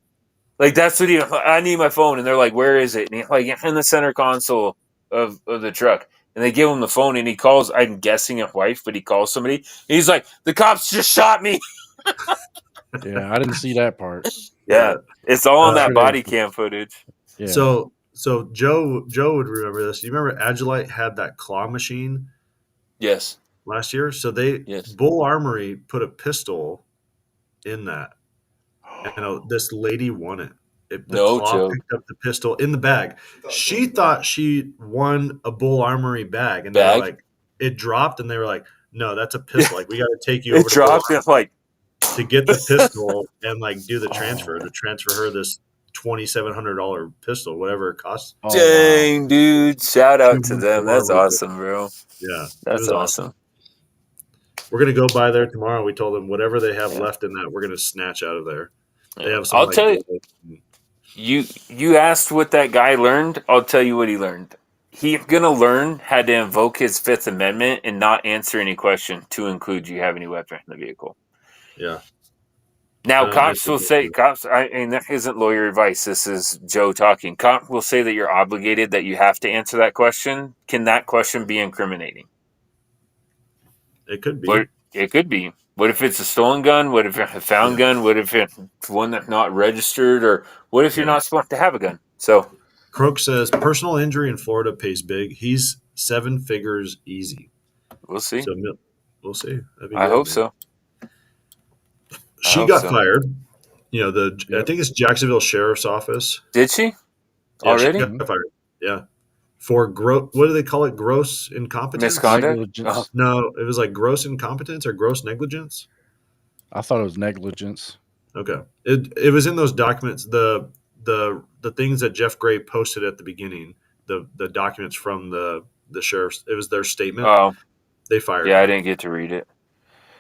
Like that's what I need my phone, and they're like, "Where is it?" And he's like, "In the center console of the truck." And they give him the phone, and he calls. I'm guessing a wife, but he calls somebody. He's like, "The cops just shot me." Yeah, I didn't see that part. Yeah, it's all on that body cam footage. Yeah. So Joe would remember this. You remember Agilite had that claw machine? Yes. Last year? So Bull Armory put a pistol in that. And this lady won it. Claw picked up the pistol in the bag. She thought she won a Bull Armory bag. And they were like, it dropped, and they were like, no, that's a pistol. Like, we got to take you over to get the pistol and do the transfer, to transfer her this $2,700 pistol, whatever it costs. Dang, dude. Shout out to them. That's awesome, bro. Yeah. That's awesome. We're going to go by there tomorrow. We told them whatever they have left in that, we're going to snatch out of there. They have some, I'll tell you, you asked what that guy learned. I'll tell you what he learned. He's going to learn how to invoke his Fifth Amendment and not answer any question to include, do you have any weapon in the vehicle? Yeah. Now, I cops think will that's say, good. and that isn't lawyer advice. This is Joe talking. Cop will say that you're obligated, that you have to answer that question. Can that question be incriminating? It could be. What it could be. What if it's a stolen gun? What if it's a found Yeah. gun? What if it's one that's not registered? Or what if you're Yeah. not supposed to have a gun? So Croak says personal injury in Florida pays big. He's 7 figures easy. we'll see. So we'll see. That'd be I good, hope man. so. I She hope got so. fired. I Yep. think it's Jacksonville Sheriff's Office. Did she Yeah, already? she got fired. Yeah. For what do they call it? Gross incompetence? Misconduct? Negligence. No, it was like gross incompetence or gross negligence. I thought it was negligence. Okay. It was in those documents, the things that Jeff Gray posted at the beginning, the documents from the sheriff's, it was their statement. Oh, They fired yeah, her. I didn't get to read it.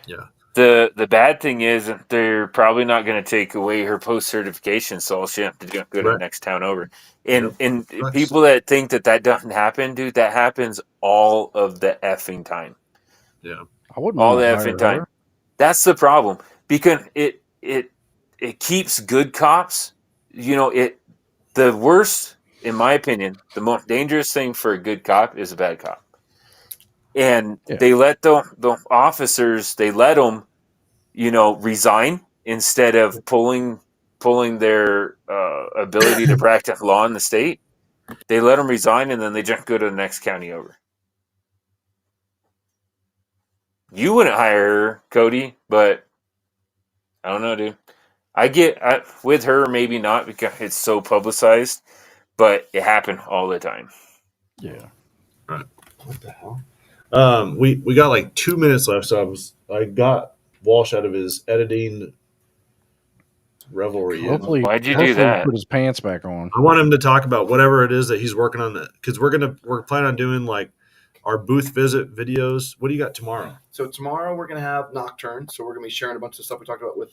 Yeah. The bad thing is they're probably not going to take away her post certification, so all she has to do is go to the Right. next town over. And Nice. people that think that doesn't happen, dude, that happens all of the effing time. Yeah. I wouldn't All want the to effing hire time. her. That's the problem, because it keeps good cops. The worst, in my opinion, the most dangerous thing for a good cop is a bad cop. And Yeah. they let the officers, they let them, resign instead of pulling their ability to practice law in the state. They let them resign, and then they just go to the next county over. You wouldn't hire her, Cody, but I don't know, dude. With her, maybe not because it's so publicized, but it happened all the time. Yeah. What the hell? We got like 2 minutes left, so I got Walsh out of his editing revelry. Hopefully, Why'd you do hopefully that? put his pants back on. I want him to talk about whatever it is that he's working on, because we're planning on doing like our booth visit videos. What do you got tomorrow? So tomorrow we're gonna have Nocturn. So we're gonna be sharing a bunch of stuff we talked about with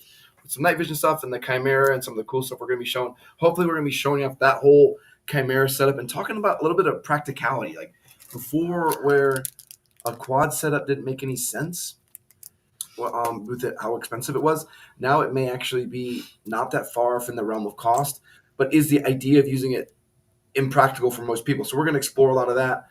some night vision stuff and the Chimera and some of the cool stuff we're gonna be showing. Hopefully we're gonna be showing off that whole Chimera setup and talking about a little bit of practicality. Like before, where a quad setup didn't make any sense. With it, how expensive it was. Now it may actually be not that far from the realm of cost, but is the idea of using it impractical for most people? So we're going to explore a lot of that.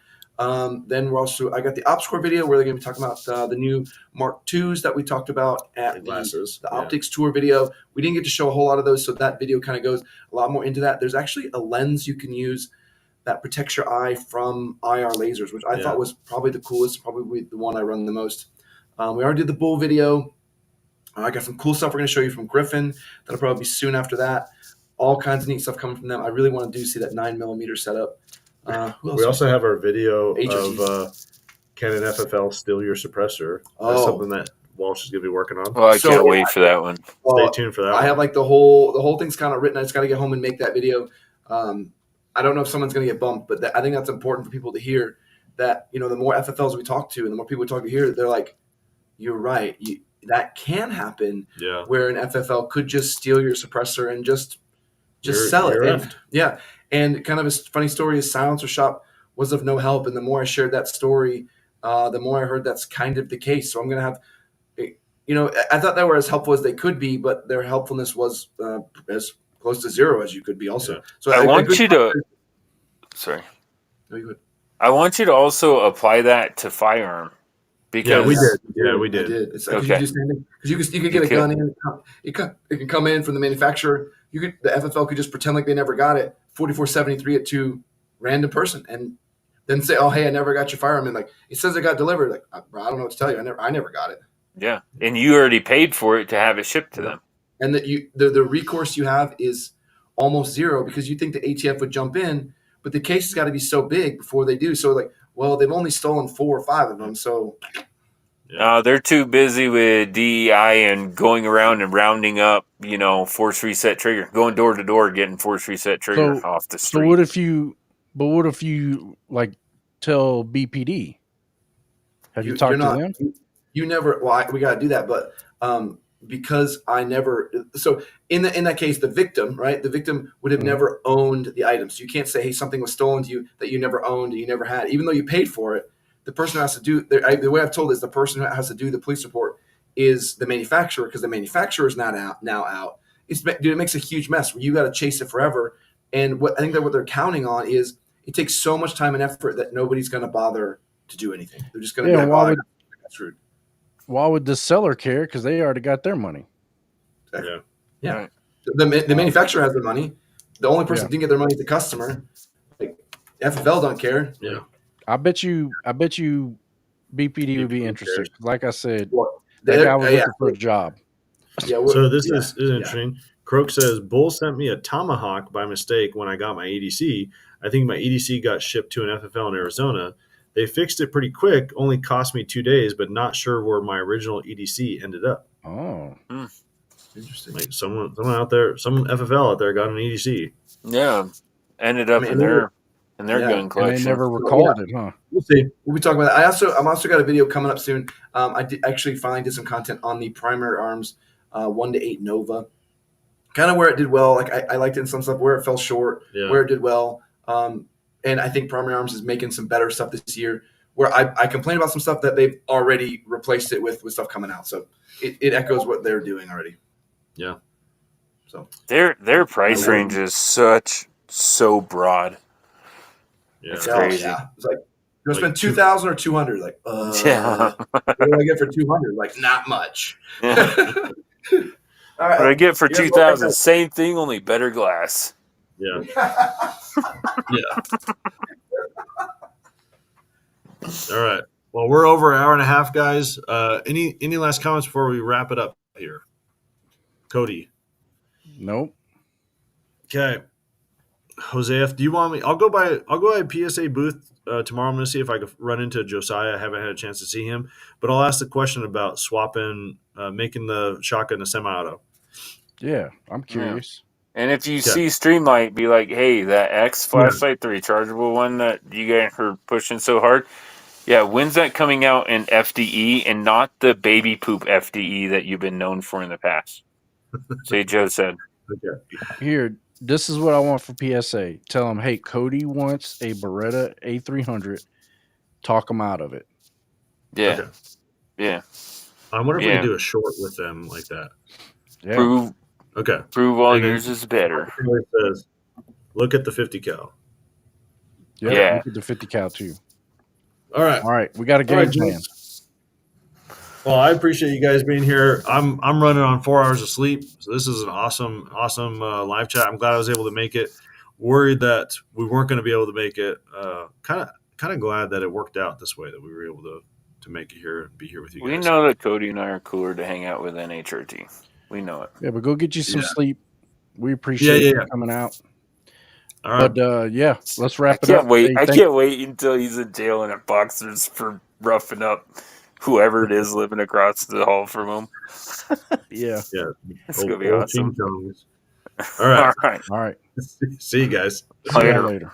Then I got the OpsCore video where they're going to be talking about the new Mark IIs that we talked about at Glasses. the optics tour video. We didn't get to show a whole lot of those, so that video kind of goes a lot more into that. There's actually a lens you can use that protects your eye from IR lasers, which I thought was probably the coolest, probably the one I run the most. We already did the bull video. I got some cool stuff we're going to show you from Griffin. That'll probably be soon after that. All kinds of neat stuff coming from them. I really want to see that 9mm setup. We also have our video HRT. of Canon FFL Steal Your Suppressor. That's something that Walsh is going to be working on. Oh, I can't wait for that one. Stay tuned for that. I have like the whole thing's kind of written. I just got to get home and make that video. I don't know if someone's going to get bumped, but I think that's important for people to hear. That the more FFLs we talk to and the more people we talk to here, they're like, you're right. That can happen. Yeah. Where an FFL could just steal your suppressor and just sell it. And, yeah. And kind of a funny story is Silencer Shop was of no help. And the more I shared that story, the more I heard that's kind of the case. So I'm going to have, I thought they were as helpful as they could be, but their helpfulness was as close to zero as you could be also. Yeah. So I want you to, sorry. No, you would. I want you to also apply that to firearm. Because we did. Yeah, we I did. did. It's Okay. because you could get a gun in. It can come in from the manufacturer. The FFL could just pretend like they never got it. 4473 it to random person, and then say, "Oh, hey, I never got your firearm." And like it says it got delivered. Like I don't know what to tell you. I never got it. Yeah, and you already paid for it to have it shipped to them. And that the recourse you have is almost zero because you think the ATF would jump in, but the case has got to be so big before they do. So like, well, they've only stolen 4 or 5 of them, so. They're too busy with DEI and going around and rounding up, force reset trigger, going door to door, getting force reset trigger off the street. So what if you like tell BPD? Have you talked to them? You never. Well, we got to do that, but because I never. So in that case, the victim, right? The victim would have never owned the items. So you can't say, hey, something was stolen to you that you never owned, and you never had, even though you paid for it. The person who has to do the way I've told is the person who has to do the police report is the manufacturer, because the manufacturer is not out. It makes a huge mess where you got to chase it forever. And what I think that what they're counting on is it takes so much time and effort that nobody's going to bother to do anything. They're just going to be like, why oh, would I got screwed. why would the seller care? Because they already got their money. Yeah. Yeah. Right. The manufacturer has the money. The only person Yeah. that didn't get their money is the customer. Like FFL don't care. Yeah. I bet you BPD would be BPD interested. cares. Like I said, Well, that guy was yeah. looking for a job. Yeah, So this yeah, is interesting. Croak says Bull sent me a Tomahawk by mistake when I got my EDC. I think my EDC got shipped to an FFL in Arizona. They fixed it pretty quick, only cost me 2 days, but not sure where my original EDC ended up. Oh, Interesting. Like someone out there, some FFL out there got an E EDC. Yeah, ended up in their gun collection. and they never recalled it, huh? We'll see. We'll be talking about that. I'm also got a video coming up soon. I actually finally did some content on the Primary Arms 1 to 8 Nova. Kind of where it did well. Like I liked it in some stuff, where it fell short, where it did well. And I think Primary Arms is making some better stuff this year. Where I complain about some stuff that they've already replaced it with stuff coming out. So it echoes what they're doing already. Yeah. So their price range is so broad. Yeah. It's crazy. Yeah. It's like you're Like spend 2,000 or 200. Like, Yeah. what do I get for 200? Like, not much. Yeah. All right. What I get for Here's 2,000, what same thing, only better glass. Yeah. All right. Well, we're over an hour and a half, guys. Any last comments before we wrap it up here? Cody. Nope. Okay. Jose, do you want me? I'll go by PSA booth tomorrow. I'm going to see if I can run into Josiah. I haven't had a chance to see him, but I'll ask the question about swapping, making the shotgun a semi-auto. Yeah, I'm curious. And if you see Streamlight, be like, hey, that X flashlight, the rechargeable one that you guys are pushing so hard, yeah, when's that coming out in FDE and not the baby poop FDE that you've been known for in the past? Say Joe said. Okay. Here, this is what I want for PSA. Tell them, hey, Cody wants a Beretta A300. Talk him out of it. Yeah. Okay. Yeah. I wonder if we can do a short with them like that. Yeah. Prove all yours is better. It says, look at the 50 cal. Yeah. Look at the 50 cal too. All right. We got a game plan. Well, I appreciate you guys being here. I'm running on 4 hours of sleep, so this is an awesome live chat. I'm glad I was able to make it. Worried that we weren't going to be able to make it. Kind of glad that it worked out this way, that we were able to make it here and be here with you guys. We know that Cody and I are cooler to hang out with than HRT. We know it. Yeah, but go get you some sleep. We appreciate you coming out. All right. But let's wrap it I up. can't wait until he's in jail and at boxers for roughing up whoever it is living across the hall from him. Yeah. It's going to be awesome. All right. All right. See you guys. See you later.